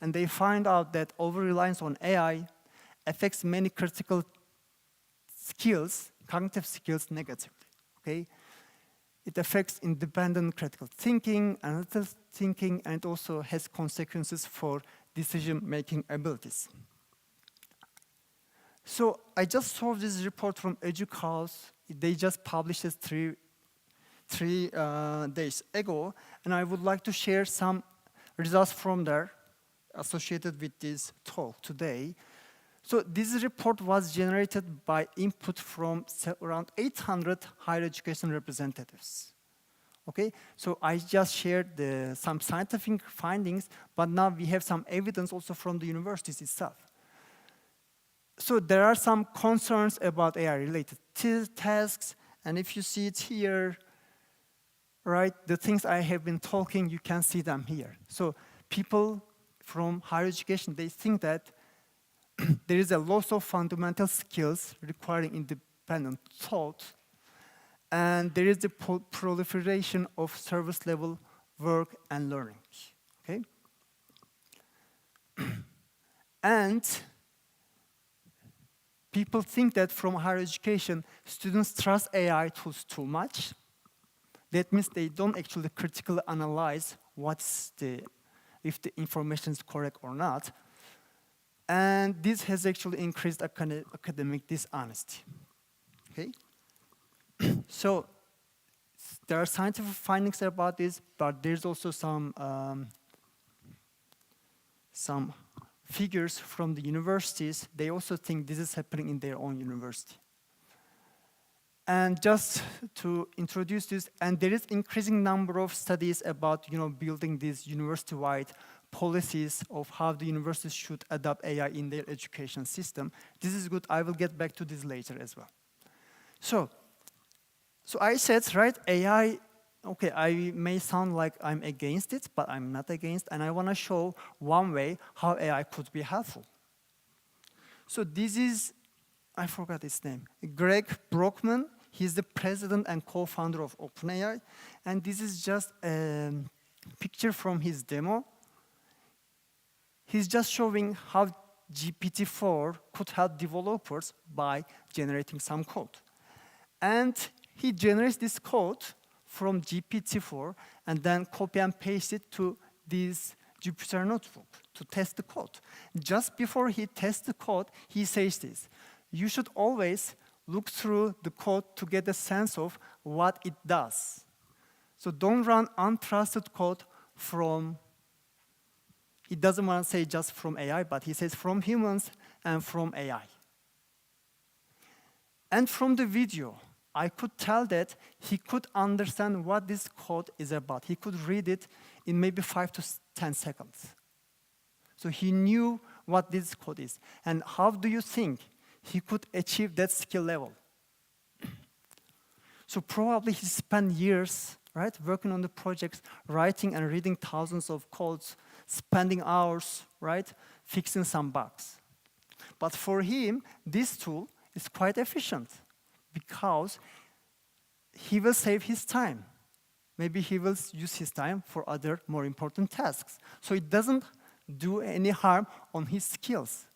And they find out that over-reliance on AI affects many critical skills, cognitive skills, negatively, okay? It affects independent critical thinking, analytical thinking, and it also has consequences for decision-making abilities. So I just saw this report from EDUCAUSE. They just published it three days ago, and I would like to share some results from there associated with this talk today. So this report was generated by input from around 800 higher education representatives. Okay, so I just shared some scientific findings, but now we have some evidence also from the universities itself. So there are some concerns about AI-related tasks, and if you see it here, right, the things I have been talking, you can see them here. So people from higher education, they think that there is a loss of fundamental skills requiring independent thought, and there is the proliferation of service-level work and learning, okay? And people think that from higher education, students trust AI tools too much. That means they don't actually critically analyze if the information is correct or not. And this has actually increased academic dishonesty, okay? So there are scientific findings about this, but there's also some figures from the universities. They also think this is happening in their own university. And just to introduce this, and there is increasing number of studies about building these university-wide policies of how the universities should adopt AI in their education system. This is good. I will get back to this later as well. So I said, right, AI, okay, I may sound like I'm against it, but I'm not against, and I want to show one way how AI could be helpful. So this is, I forgot his name, Greg Brockman. He's the president and co-founder of OpenAI, and this is just a picture from his demo. He's just showing how GPT-4 could help developers by generating some code. And he generates this code from GPT-4 and then copy and paste it to this Jupyter notebook. to test the code. Just before he tests the code, he says this: you should always look through the code to get a sense of what it does. So don't run untrusted code from, he doesn't want to say just from AI, but he says from humans and from AI. And from the video, I could tell that he could understand what this code is about. He could read it in maybe 5 to 10 seconds. So he knew what this code is. And how do you think he could achieve that skill level? So probably he spent years, right, working on the projects, writing and reading thousands of codes, spending hours, right, fixing some bugs. But for him, this tool is quite efficient because he will save his time. Maybe he will use his time for other more important tasks. So it doesn't do any harm on his skills.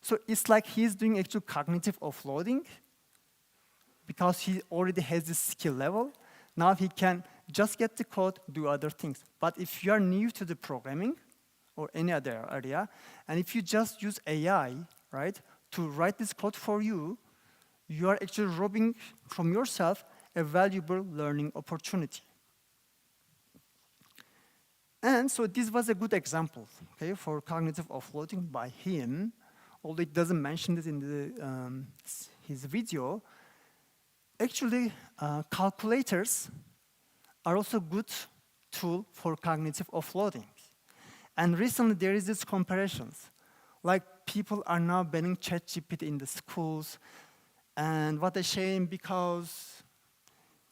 So it's like he's doing actual cognitive offloading because he already has this skill level. Now he can just get the code, do other things. But if you are new to the programming or any other area, and if you just use AI, right, to write this code for you, you are actually robbing from yourself a valuable learning opportunity. And so this was a good example, okay, for cognitive offloading by him, although it doesn't mention this in his video. Actually, calculators are also a good tool for cognitive offloading. And recently there is this comparisons. Like people are now banning ChatGPT in the schools. And what a shame, because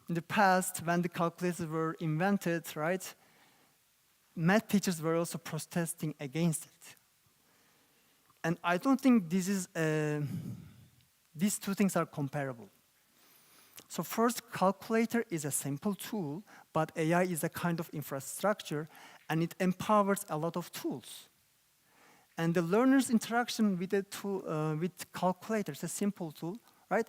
in the past, when the calculators were invented, right, math teachers were also protesting against it. And I don't think this is these two things are comparable. So first, calculator is a simple tool, but AI is a kind of infrastructure, and it empowers a lot of tools. And the learner's interaction with a tool, with calculators, a simple tool, right?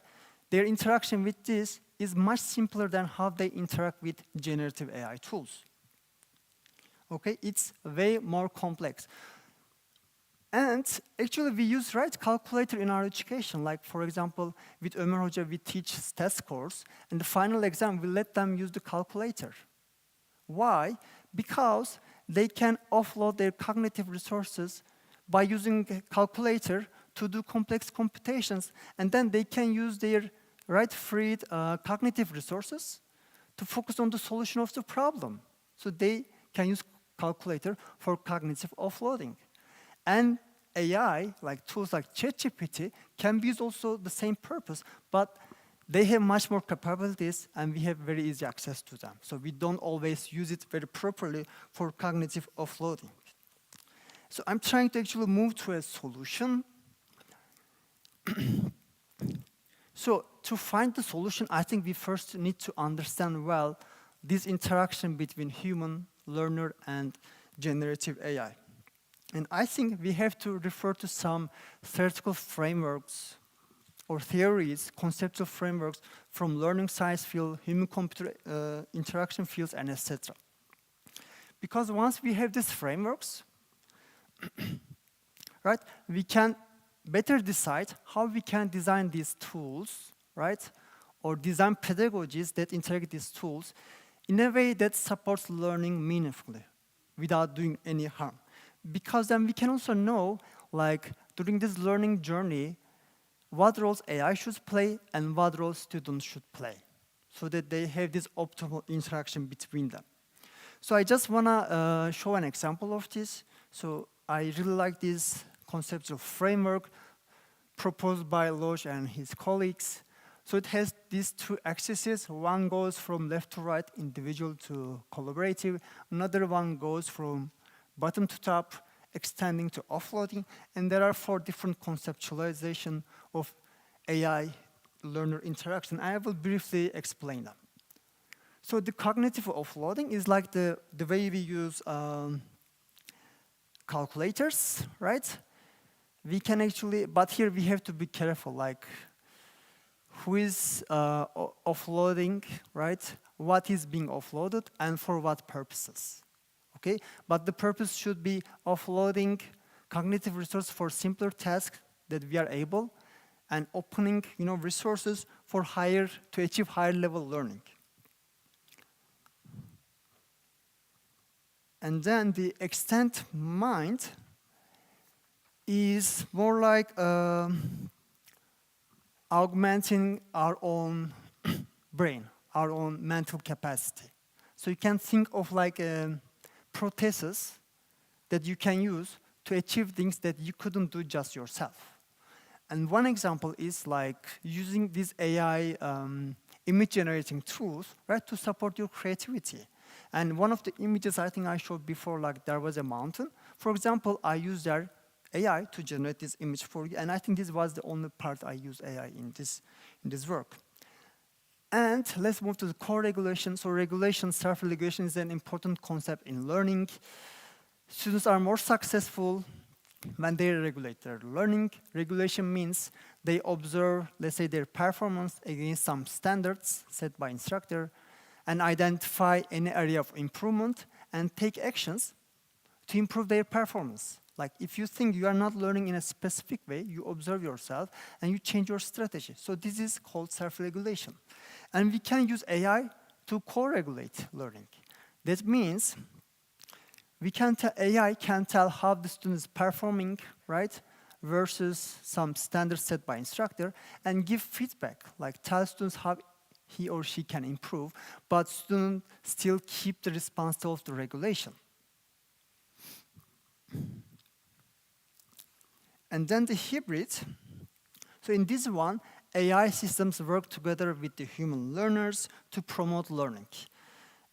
Their interaction with this is much simpler than how they interact with generative AI tools. Okay, it's way more complex. And actually we use, right, calculator in our education. Like for example, with Ömer Hoca, we teach test scores, and the final exam, we let them use the calculator. Why? Because they can offload their cognitive resources by using a calculator to do complex computations, and then they can use their freed cognitive resources to focus on the solution of the problem. So they can use calculator for cognitive offloading. And AI, like tools like ChatGPT, can be used also the same purpose, but they have much more capabilities and we have very easy access to them. So we don't always use it very properly for cognitive offloading. So I'm trying to actually move to a solution. So to find the solution, I think we first need to understand well this interaction between human, learner, and generative AI. And I think we have to refer to some theoretical frameworks or theories, conceptual frameworks from learning science field, human-computer interaction fields, and etc. Because once we have these frameworks, right, we can better decide how we can design these tools, right, or design pedagogies that integrate these tools in a way that supports learning meaningfully without doing any harm. Because then we can also know, like, during this learning journey, what roles AI should play and what roles students should play, so that they have this optimal interaction between them. So I just want to show an example of this. So I really like this conceptual framework proposed by Loge and his colleagues. So it has these two axes. One goes from left to right, individual to collaborative. Another one goes from bottom to top, extending to offloading. And there are 4 different conceptualization of AI learner interaction. I will briefly explain them. So the cognitive offloading is like the way we use calculators, right? We can actually, but here we have to be careful, like who is offloading, right? What is being offloaded and for what purposes? okay? But the purpose should be offloading cognitive resources for simpler tasks that we are able, and opening, resources for to achieve higher level learning. And then the extend mind is more like augmenting our own brain, our own mental capacity. So you can think of like prostheses that you can use to achieve things that you couldn't do just yourself. And one example is like using these AI image generating tools, right, to support your creativity. And one of the images I think I showed before, like there was a mountain. For example, I used their AI to generate this image for you, and I think this was the only part I used AI in this work. And let's move to the core regulation. So regulation, self-regulation is an important concept in learning. Students are more successful when they regulate their learning. Regulation means they observe, let's say, their performance against some standards set by instructor, and identify any area of improvement and take actions to improve their performance. Like if you think you are not learning in a specific way, you observe yourself and you change your strategy. So this is called self-regulation. And we can use AI to co-regulate learning. That means AI can tell how the student is performing, right, versus some standards set by instructor, and give feedback, like tell students how he or she can improve, but students still keep the responsibility of the regulation. And then the hybrid. So in this one, AI systems work together with the human learners to promote learning.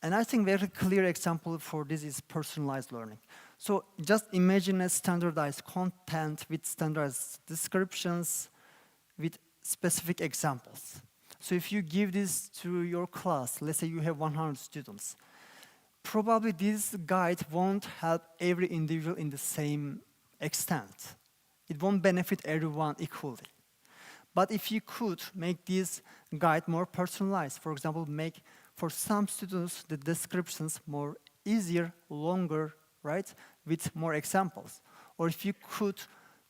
And I think very clear example for this is personalized learning. So just imagine a standardized content with standardized descriptions with specific examples. So if you give this to your class, let's say you have 100 students, probably this guide won't help every individual in the same extent. It won't benefit everyone equally. But if you could make this guide more personalized, for example, make for some students the descriptions more easier, longer, right, with more examples. Or if you could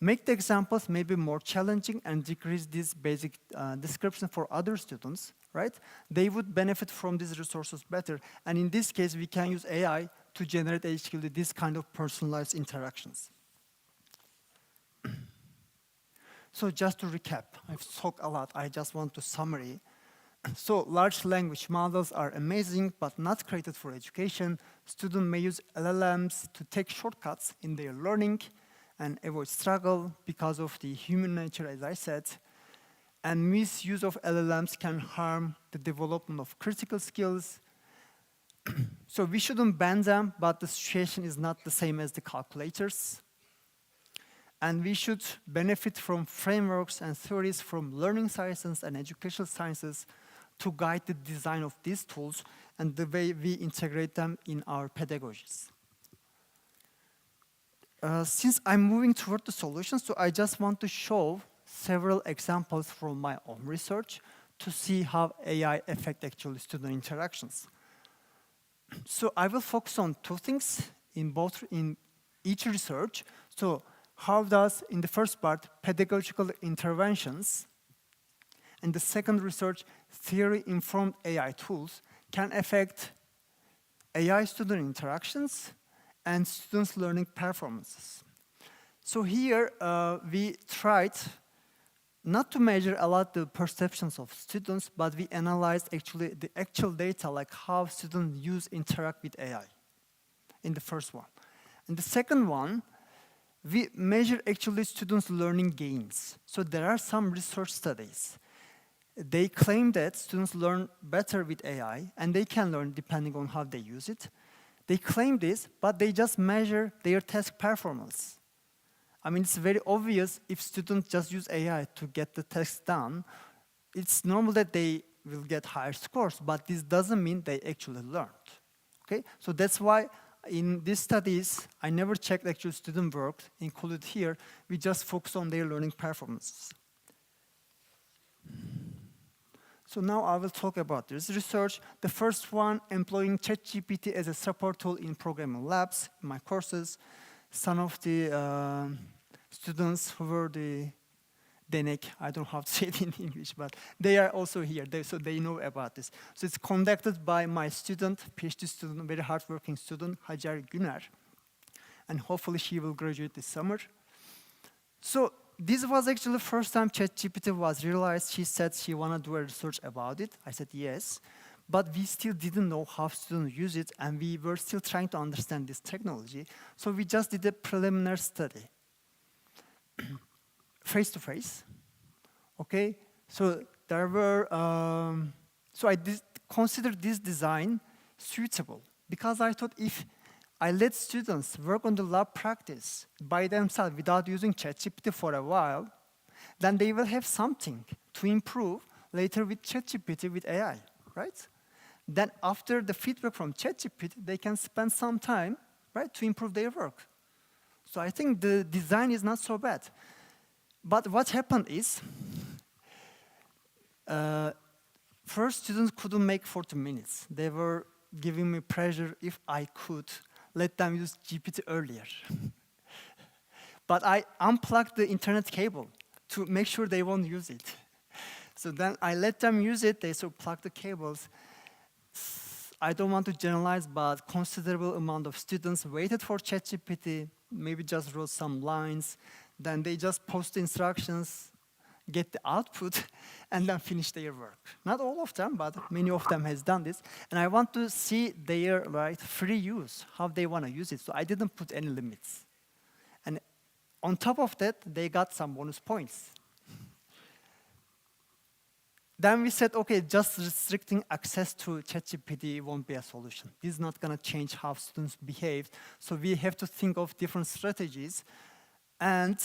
make the examples maybe more challenging and decrease this basic description for other students, right, they would benefit from these resources better. And in this case, we can use AI to generate actually this kind of personalized interactions. So just to recap, I've talked a lot, I just want to summary. So large language models are amazing, but not created for education. Students may use LLMs to take shortcuts in their learning and avoid struggle because of the human nature, as I said. And misuse of LLMs can harm the development of critical skills. So we shouldn't ban them, but the situation is not the same as the calculators. And we should benefit from frameworks and theories from learning sciences and educational sciences to guide the design of these tools and the way we integrate them in our pedagogies. Since I'm moving toward the solutions, so I just want to show several examples from my own research to see how AI affects actually student interactions. So I will focus on two things in each research. So how does, in the first part, pedagogical interventions, and the second research, theory-informed AI tools can affect AI student interactions and students' learning performances. So here, we tried not to measure a lot the perceptions of students, but we analyzed actually the actual data, like how students interact with AI in the first one. And the second one, we measure actually students' learning gains. So there are some research studies. They claim that students learn better with AI, and they can learn depending on how they use it. They claim this, but they just measure their task performance. I mean, it's very obvious if students just use AI to get the task done, it's normal that they will get higher scores, but this doesn't mean they actually learned. Okay? So that's why in these studies, I never checked actual student work included here. We just focus on their learning performances. So now I will talk about this research. The first one, employing ChatGPT as a support tool in programming labs, in my courses. Some of the students who were the denek, I don't know how to say it in English, but they are also here, so they know about this. So it's conducted by my student, PhD student, very hardworking student, Hacer Güner. And hopefully she will graduate this summer. So this was actually the first time ChatGPT was realized. She said she wanted to do a research about it. I said yes. But we still didn't know how students use it, and we were still trying to understand this technology. So we just did a preliminary study. Face-to-face. Okay? So there were, so I considered this design suitable, because I thought if I let students work on the lab practice by themselves without using ChatGPT for a while, then they will have something to improve later with ChatGPT, with AI, right? Then after the feedback from ChatGPT, they can spend some time, right, to improve their work. So I think the design is not so bad. But what happened is, first students couldn't make 40 minutes. They were giving me pressure if I could let them use GPT earlier. But I unplugged the internet cable to make sure they won't use it. So then I let them use it, they plug the cables. I don't want to generalize, but considerable amount of students waited for ChatGPT, maybe just wrote some lines, then they just post the instructions, get the output, and then finish their work. Not all of them, but many of them has done this. And I want to see their free use, how they want to use it. So I didn't put any limits. And on top of that, they got some bonus points. Then we said, okay, just restricting access to ChatGPT won't be a solution. This is not going to change how students behave. So we have to think of different strategies. And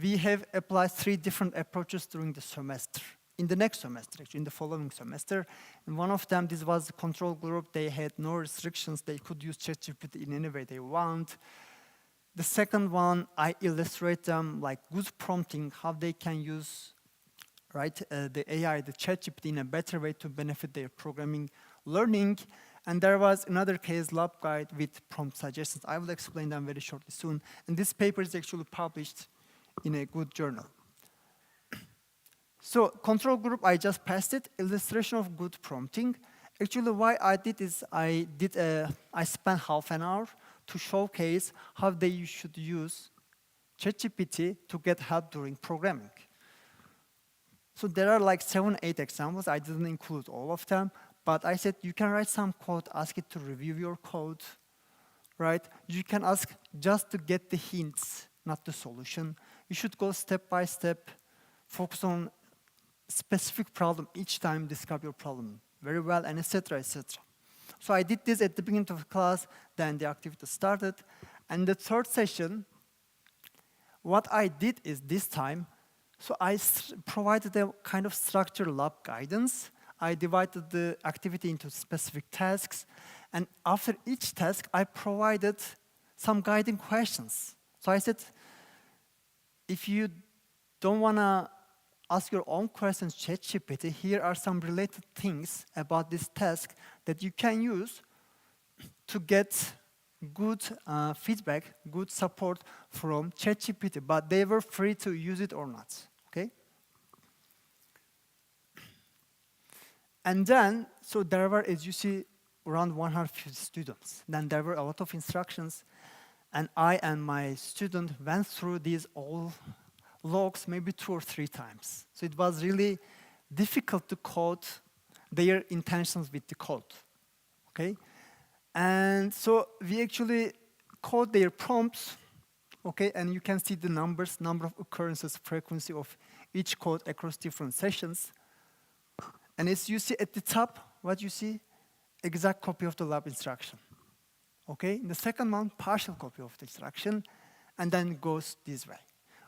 we have applied 3 different approaches during the semester. In the next semester, actually, in the following semester. And one of them, this was the control group. They had no restrictions. They could use ChatGPT in any way they want. The second one, I illustrate them like good prompting, how they can use the AI, the ChatGPT in a better way to benefit their programming learning. And there was another case lab guide with prompt suggestions. I will explain them very shortly soon. And this paper is actually published in a good journal. So control group, I just passed it. Illustration of good prompting. Actually, why I did is I spent half an hour to showcase how they should use ChatGPT to get help during programming. So there are like 7, 8 examples. I didn't include all of them, but I said you can write some code, ask it to review your code, right? You can ask just to get the hints, not the solution. You should go step by step, focus on specific problem each time, describe your problem very well, and etc., etc. So I did this at the beginning of the class, then the activity started. And the third session, what I did is this time, so I provided a kind of structured lab guidance. I divided the activity into specific tasks. And after each task, I provided some guiding questions. So I said, if you don't want to ask your own questions, ChatGPT, here are some related things about this task that you can use to get good feedback, good support from ChatGPT, but they were free to use it or not, okay? And then, so there were, as you see, around 150 students. Then there were a lot of instructions, and I and my student went through these all logs maybe 2 or 3 times. So it was really difficult to code their intentions with the code, okay? And so we actually code their prompts, okay? And you can see the numbers, number of occurrences, frequency of each code across different sessions. And as you see at the top, what you see? Exact copy of the lab instruction, okay? In the second one, partial copy of the instruction, and then it goes this way.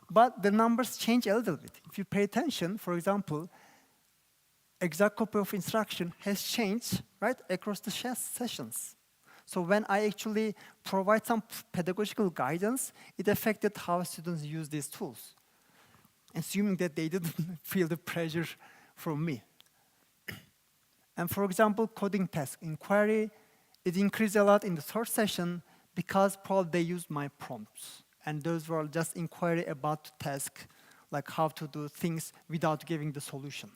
But the numbers change a little bit. If you pay attention, for example, exact copy of instruction has changed, right, across the sessions. So when I actually provide some pedagogical guidance, it affected how students use these tools. assuming that they didn't feel the pressure from me. And for example, coding task inquiry, it increased a lot in the third session because probably they used my prompts. And those were just inquiry about the task, like how to do things without giving the solution.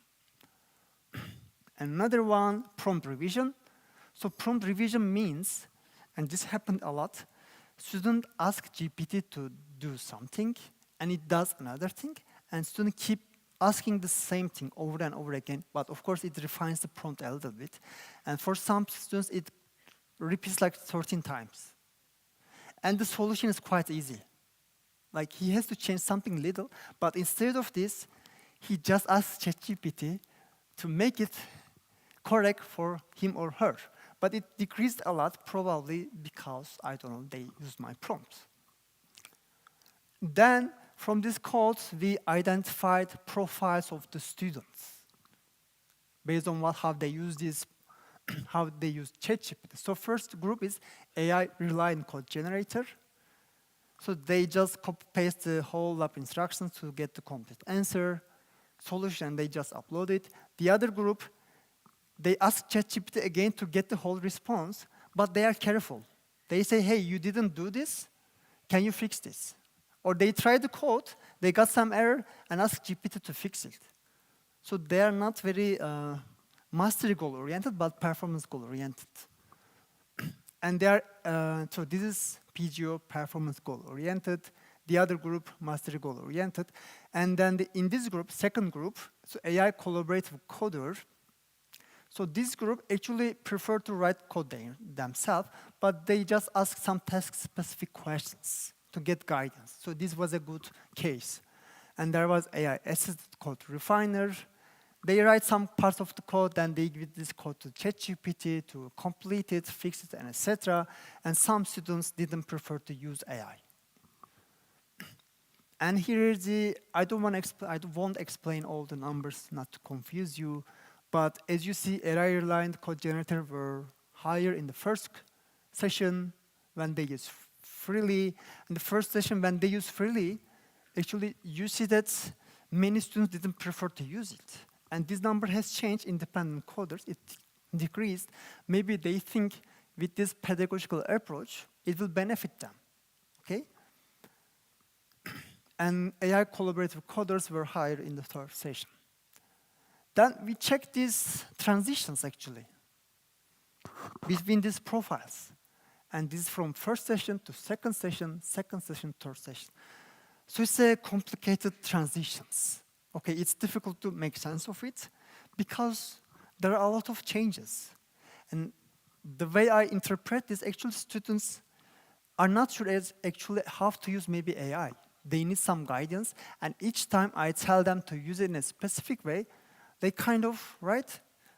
Another one, prompt revision. So prompt revision means, and this happened a lot, student ask GPT to do something, and it does another thing, and student keep asking the same thing over and over again, but of course it refines the prompt a little bit. And for some students, it repeats like 13 times. And the solution is quite easy. Like he has to change something little, but instead of this, he just asks ChatGPT to make it correct for him or her. But it decreased a lot, probably because, I don't know, they used my prompts. Then, from these codes, we identified profiles of the students based on how they use this, how they use ChatGPT. So first group is AI-reliant code generator. So they just copy-paste the whole lab instructions to get the complete answer, solution, they just upload it. The other group, they ask ChatGPT again to get the whole response, but they are careful. They say, hey, you didn't do this, can you fix this? Or they try the code, they got some error, and ask GPT to fix it. So they are not very mastery goal-oriented, but performance goal-oriented. And they are, so this is PGO, performance goal-oriented. The other group, mastery goal-oriented. And then in this group, second group, so AI collaborative coder. So this group actually prefer to write code themselves, but they just ask some task-specific questions to get guidance. So this was a good case. And there was AI-assisted code refiner. They write some parts of the code, then they give this code to ChatGPT to complete it, fix it, and etc. And some students didn't prefer to use AI. And here is the, I won't explain all the numbers, not to confuse you, but as you see, AI-reliant code generator were higher in the first session when they use freely. In the first session when they use freely, actually you see that many students didn't prefer to use it. And this number has changed. Independent coders, it decreased. Maybe they think with this pedagogical approach, it will benefit them, okay? And AI collaborative coders were higher in the third session. Then we checked these transitions, actually, between these profiles. And this is from first session to second session, third session. So it's a complicated transitions. Okay, it's difficult to make sense of it because there are a lot of changes. And the way I interpret this, actually students are not sure as actually how to use maybe AI. They need some guidance, and each time I tell them to use it in a specific way, they kind of,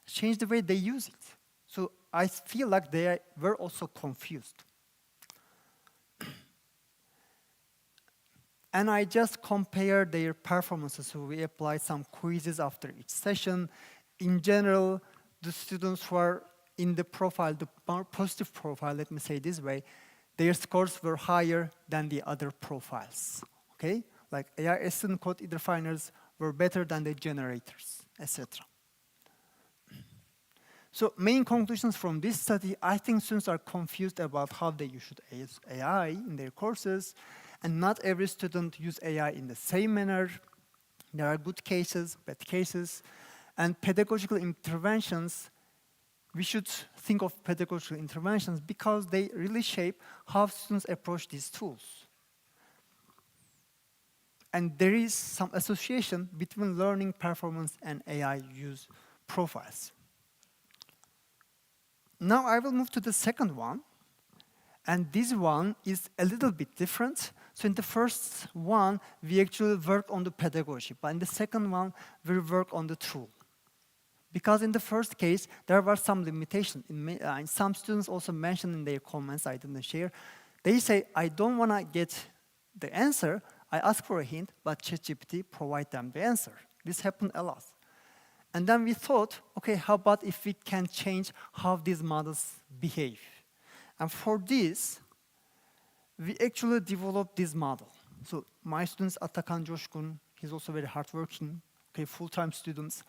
change the way they use it. So I feel like they were also confused. And I just compared their performances. So we applied some quizzes after each session. In general, the students who are in the profile, the more positive profile, let me say this way, their scores were higher than the other profiles. Okay? Like AI assistant code refiners were better than the generators, etc. So main conclusions from this study, I think students are confused about how they should use AI in their courses, and not every student use AI in the same manner. There are good cases, bad cases, and pedagogical interventions, we should think of pedagogical interventions because they really shape how students approach these tools. And there is some association between learning performance and AI use profiles. Now I will move to the second one. And this one is a little bit different. So in the first one, we actually work on the pedagogy. But in the second one, we work on the tool. Because in the first case, there were some limitations. And some students also mentioned in their comments, I didn't share, they say, I don't want to get the answer. I ask for a hint, but ChatGPT provide them the answer. This happened a lot. And then we thought, okay, how about if we can change how these models behave? And for this, we actually developed this model. So my students, Atakan Coşkun, He's also very hardworking, okay, full-time students.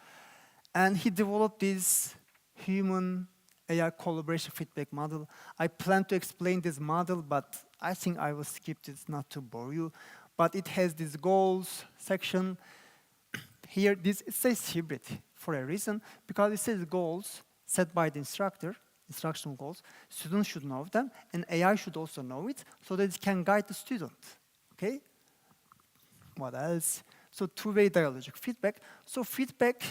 And he developed this human AI collaboration feedback model. I plan to explain this model, but I think I will skip this not to bore you. But it has this goals section. Here, it says hybrid for a reason, because it says goals set by the instructor, instructional goals. Students should know them, and AI should also know it, so that it can guide the student, okay? What else? So two-way dialogic feedback. So feedback,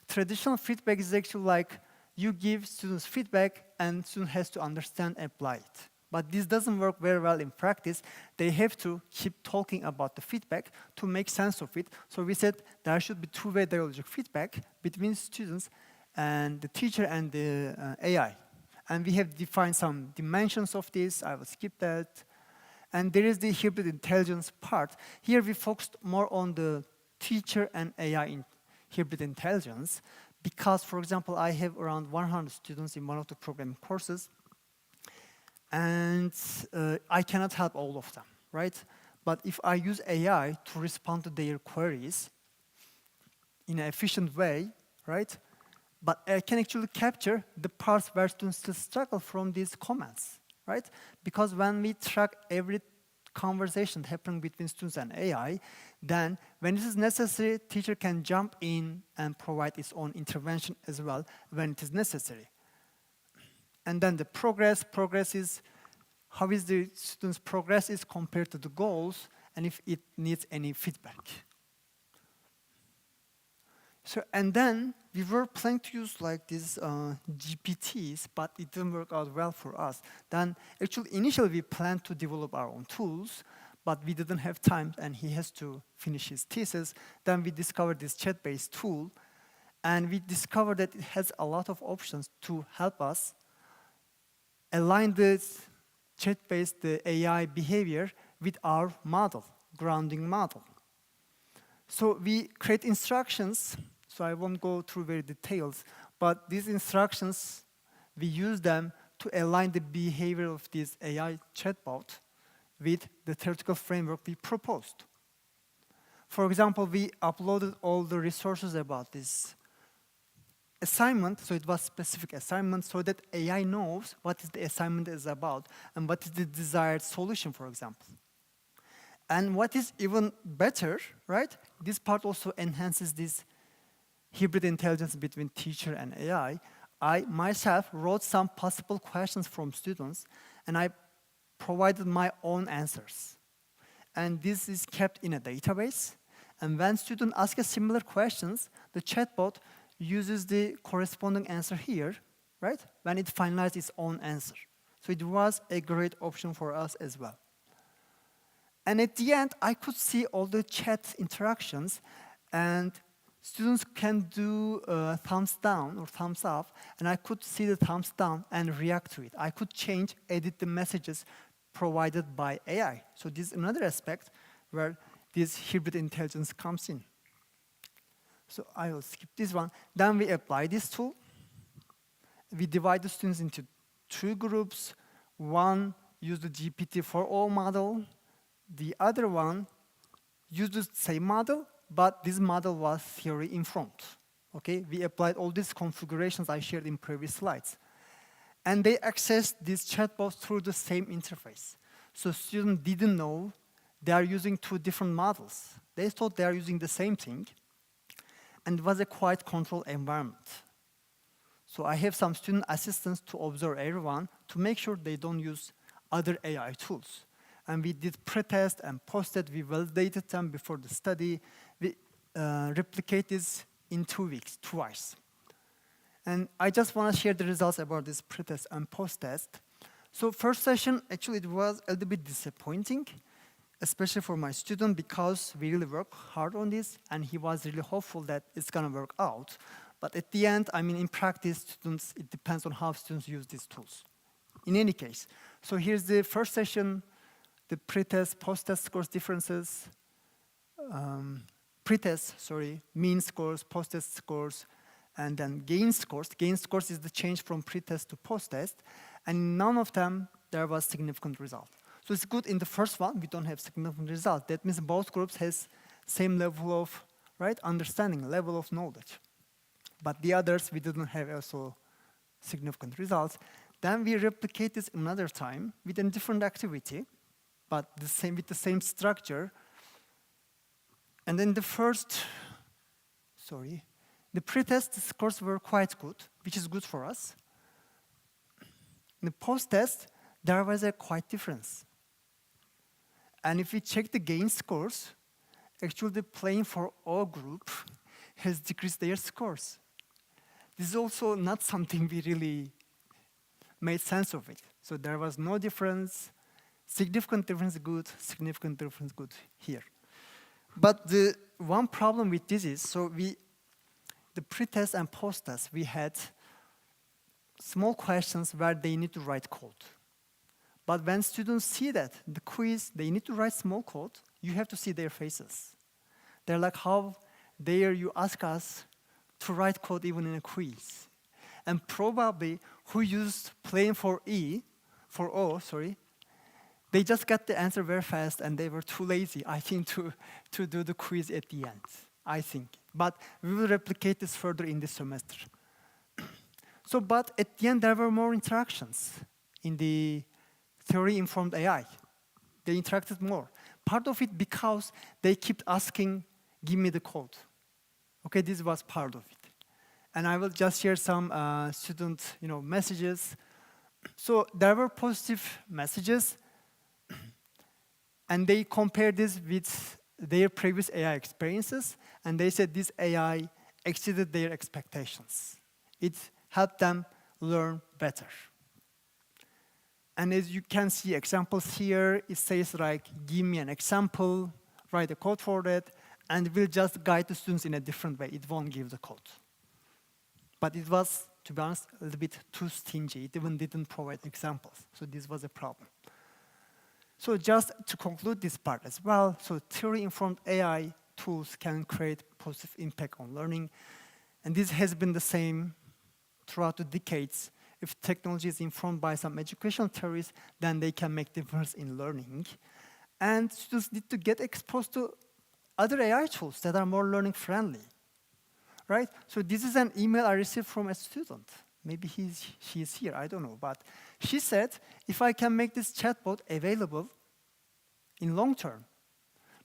traditional feedback is actually like you give students feedback and student has to understand and apply it. But this doesn't work very well in practice. They have to keep talking about the feedback to make sense of it. So we said there should be two-way dialogic feedback between students and the teacher and the AI. And we have defined some dimensions of this. I will skip that. And there is the hybrid intelligence part. Here we focused more on the teacher and AI in hybrid intelligence because, for example, I have around 100 students in one of the programming courses, and I cannot help all of them, right? But if I use AI to respond to their queries in an efficient way, right? But I can actually capture the parts where students still struggle from these comments, right? Because when we track every conversation happening between students and AI, then when it is necessary, teacher can jump in and provide its own intervention as well when it is necessary. And then the progress is how is the student's progress is compared to the goals, and if it needs any feedback. So, and then we were planning to use like these GPTs, but it didn't work out well for us. Then actually initially we planned to develop our own tools, but we didn't have time and he has to finish his thesis. Then we discovered this chat-based tool, and we discovered that it has a lot of options to help us align this chat-based AI behavior with our model, grounding model. So we create instructions, so I won't go through very details, but these instructions, we use them to align the behavior of this AI chatbot with the theoretical framework we proposed. For example, we uploaded all the resources about this assignment, so it was specific assignment, so that AI knows what is the assignment is about and what is the desired solution, for example. And what is even better, right? This part also enhances this hybrid intelligence between teacher and AI. I myself wrote some possible questions from students, and I provided my own answers. And this is kept in a database. And when students ask similar questions, the chatbot uses the corresponding answer here, right? When it finalizes its own answer. So it was a great option for us as well. And at the end, I could see all the chat interactions, and students can do thumbs down or thumbs up, and I could see the thumbs down and react to it. I could change, edit the messages provided by AI. So this is another aspect where this hybrid intelligence comes in. So I will skip this one. Then we apply this tool. We divide the students into two groups. One used the GPT-4o model. The other one used the same model, but this model was theory informed. Okay, we applied all these configurations I shared in previous slides. And they accessed these chatbots through the same interface. So students didn't know they are using two different models. They thought they are using the same thing, and it was a quite controlled environment. So I have some student assistants to observe everyone to make sure they don't use other AI tools. And we did pre-test and post-test. We validated them before the study. We replicate this in 2 weeks, twice. And I just want to share the results about this pre-test and post-test. So first session, actually, it was a little bit disappointing, especially for my student, because we really worked hard on this, and he was really hopeful that it's going to work out. But at the end, I mean, in practice, students, it depends on how students use these tools. In any case, so here's the first session, the pre-test, post-test scores differences, mean scores, post-test scores, and then gain scores. Gain scores is the change from pre-test to post-test, and in none of them, there was significant result. So it's good in the first one, we don't have significant result. That means both groups has same level of understanding, level of knowledge. But the others, we didn't have also significant results. Then we replicate this another time with a different activity, but with the same structure. And then the pre-test scores were quite good, which is good for us. In the post-test, there was a quite difference. And if we check the gain scores, actually the playing for O group has decreased their scores. This is also not something we really made sense of it. So there was no difference, significant difference good, significant difference good here. But the one problem with this is, the pre-test and post-test, we had small questions where they need to write code. But when students see that, the quiz, they need to write small code, you have to see their faces. They're like, how dare you ask us to write code even in a quiz? And probably who used playing for O, they just got the answer very fast and they were too lazy, I think, to do the quiz at the end, I think. But we will replicate this further in this semester. But at the end, there were more interactions in the theory-informed AI. They interacted more. Part of it because they kept asking, give me the code. Okay, this was part of it. And I will just share some student messages. So there were positive messages, and they compared this with their previous AI experiences, and they said this AI exceeded their expectations. It helped them learn better. And as you can see examples here, it says like, give me an example, write a code for that, and it will just guide the students in a different way. It won't give the code. But it was, to be honest, a little bit too stingy. It even didn't provide examples. So this was a problem. So just to conclude this part as well, so theory-informed AI tools can create positive impact on learning. And this has been the same throughout the decades. If technology is informed by some educational theories, then they can make difference in learning. And students need to get exposed to other AI tools that are more learning-friendly, right? So this is an email I received from a student. Maybe she is here, I don't know. But she said, if I can make this chatbot available in long term.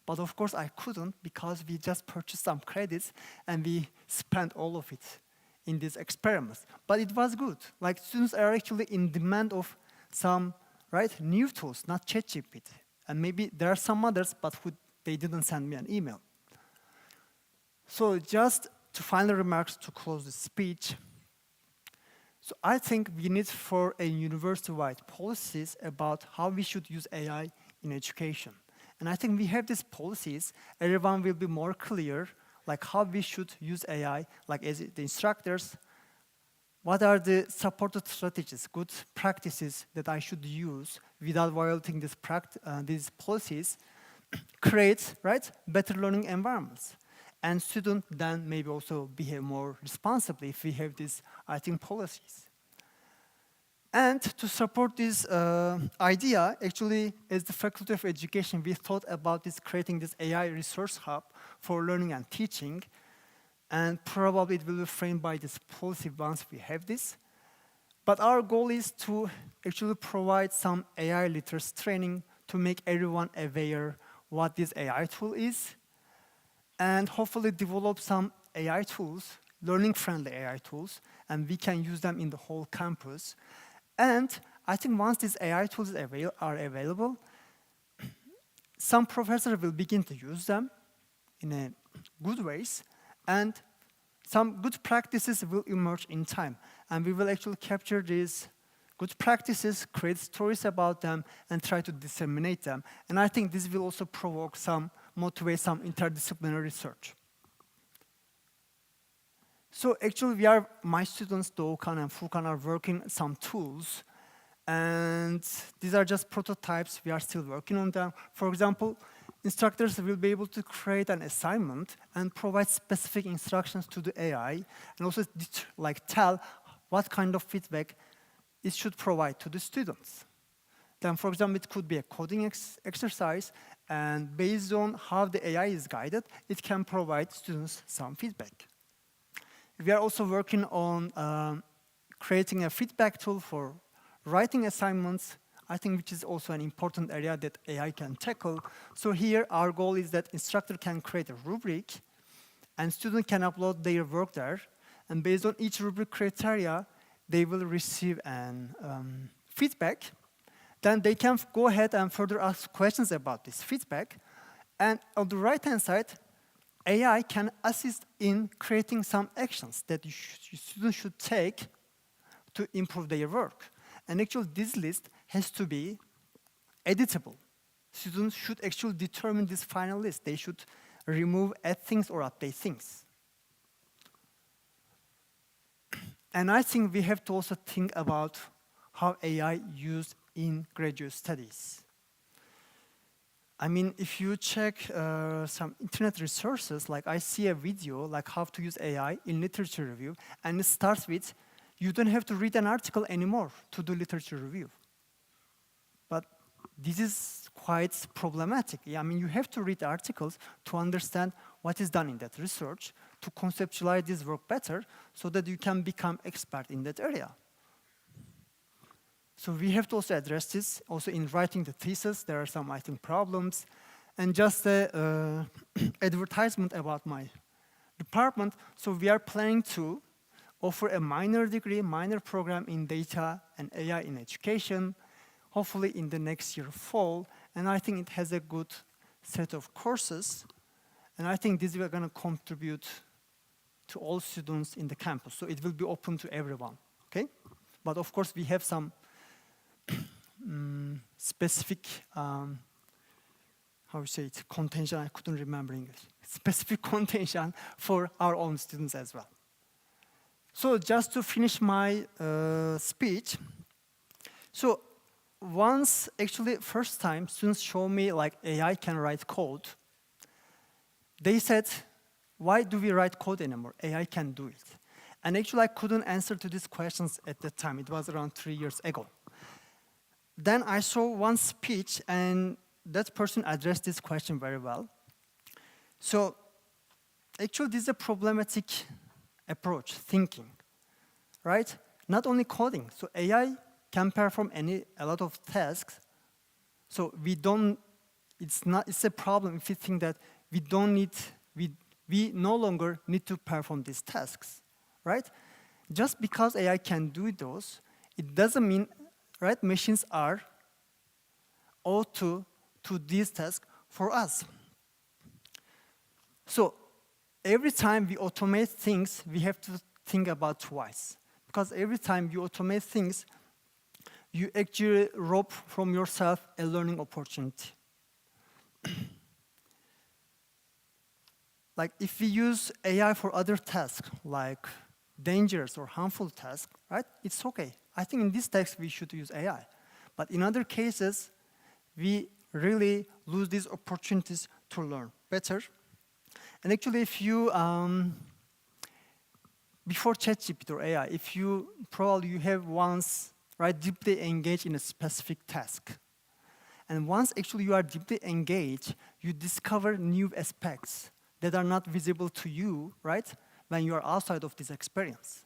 But of course I couldn't because we just purchased some credits and we spent all of it in these experiments. But it was good. Like students are actually in demand of some new tools, not ChatGPT. And maybe there are some others, but they didn't send me an email. So just to final remarks to close the speech. So I think we need for a university-wide policies about how we should use AI in education. And I think we have these policies, everyone will be more clear, like how we should use AI, like as the instructors, what are the supported strategies, good practices that I should use without violating these policies, create better learning environments. And students then maybe also behave more responsibly if we have these, I think, policies. And to support this idea, actually, as the Faculty of Education, we thought about creating this AI resource hub for learning and teaching. And probably it will be framed by this policy once we have this. But our goal is to actually provide some AI literacy training to make everyone aware what this AI tool is, and hopefully develop some AI tools, learning-friendly AI tools, and we can use them in the whole campus. And I think once these AI tools are available, some professors will begin to use them in a good ways, and some good practices will emerge in time. And we will actually capture these good practices, create stories about them, and try to disseminate them. And I think this will also motivate some interdisciplinary research. So actually, my students, Doğukan and Furkan, are working some tools. And these are just prototypes. We are still working on them. For example, instructors will be able to create an assignment and provide specific instructions to the AI, and also tell what kind of feedback it should provide to the students. Then, for example, it could be a coding exercise, And based on how the AI is guided, it can provide students some feedback. We are also working on creating a feedback tool for writing assignments, I think, which is also an important area that AI can tackle. So here, our goal is that instructor can create a rubric, and student can upload their work there. And based on each rubric criteria, they will receive an feedback. Then they can go ahead and further ask questions about this feedback. And on the right-hand side, AI can assist in creating some actions that students should take to improve their work. And actually, this list has to be editable. Students should actually determine this final list. They should remove, add things, or update things. And I think we have to also think about how AI used in graduate studies. I mean, if you check some internet resources, like I see a video like how to use AI in literature review, and it starts with, you don't have to read an article anymore to do literature review. But this is quite problematic. I mean, you have to read articles to understand what is done in that research, to conceptualize this work better, so that you can become expert in that area. So we have to also address this. Also in writing the thesis, there are some, I think, problems. And just an advertisement about my department. So we are planning to offer a minor degree, minor program in data and AI in education, hopefully in the next year fall. And I think it has a good set of courses. And I think this is going to contribute to all students in the campus. So it will be open to everyone, okay? But of course, we have some specific, how you say it, contingent, I couldn't remember English. Specific contingent for our own students as well. So just to finish my speech, so once, actually, first time students show me like AI can write code, they said, why do we write code anymore? AI can do it. And actually, I couldn't answer to these questions at that time. It was around 3 years ago. Then I saw one speech, and that person addressed this question very well. So actually, this is a problematic approach, thinking, right? Not only coding. So AI can perform a lot of tasks. So it's a problem if you think that we no longer need to perform these tasks, right? Just because AI can do those, it doesn't mean, right, machines are ought to these tasks for us. So every time we automate things, we have to think about twice. Because every time you automate things, you actually rob from yourself a learning opportunity. Like if we use AI for other tasks, like dangerous or harmful tasks, right? It's okay. I think in this text we should use AI. But in other cases, we really lose these opportunities to learn better. And actually, if you, before ChatGPT or AI, if you probably have once, right, deeply engaged in a specific task. And once actually you are deeply engaged, you discover new aspects that are not visible to you, right, when you are outside of this experience.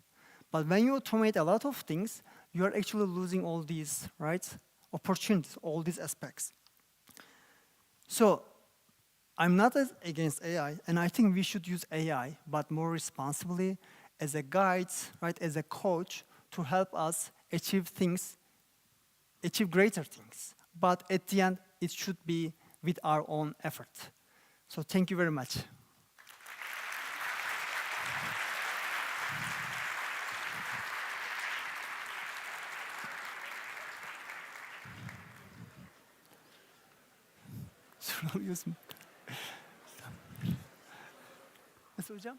But when you automate a lot of things, you are actually losing all these, right, opportunities, all these aspects. So I'm not against AI, and I think we should use AI, but more responsibly as a guide, right, as a coach to help us achieve things, achieve greater things. But at the end, it should be with our own effort. So thank you very much. Soruluyorsun. Nasıl hocam?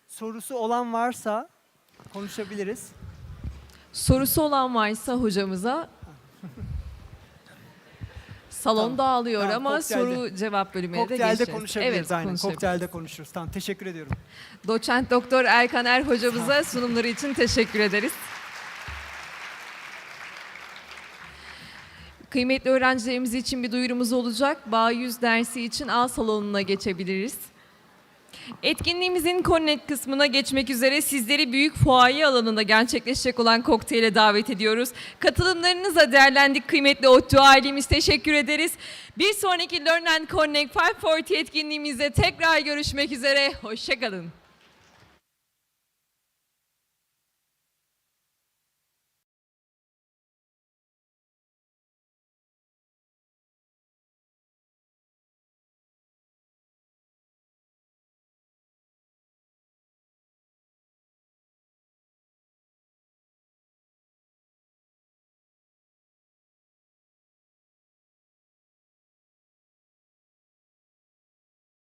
Sorusu olan varsa konuşabiliriz. Sorusu olan varsa hocamıza salon dağılıyor Tamam, ama kokteylde. soru cevap bölümüne de Kokteylde geçeceğiz. konuşabiliriz, Evet, aynen. konuşabiliriz. Kokteylde konuşuruz. Tamam, teşekkür ediyorum. Doçent Doktor Erkan Er hocamıza sunumları için teşekkür ederiz. Kıymetli öğrencilerimiz için bir duyurumuz olacak. Bağ 100 dersi için A salonuna geçebiliriz. Etkinliğimizin Connect kısmına geçmek üzere sizleri büyük fuaye alanında gerçekleşecek olan kokteyle davet ediyoruz. Katılımlarınızla değerlendik kıymetli ODTÜ ailemiz, teşekkür ederiz. Bir sonraki Learn and Connect 540 etkinliğimizde tekrar görüşmek üzere, hoşça kalın.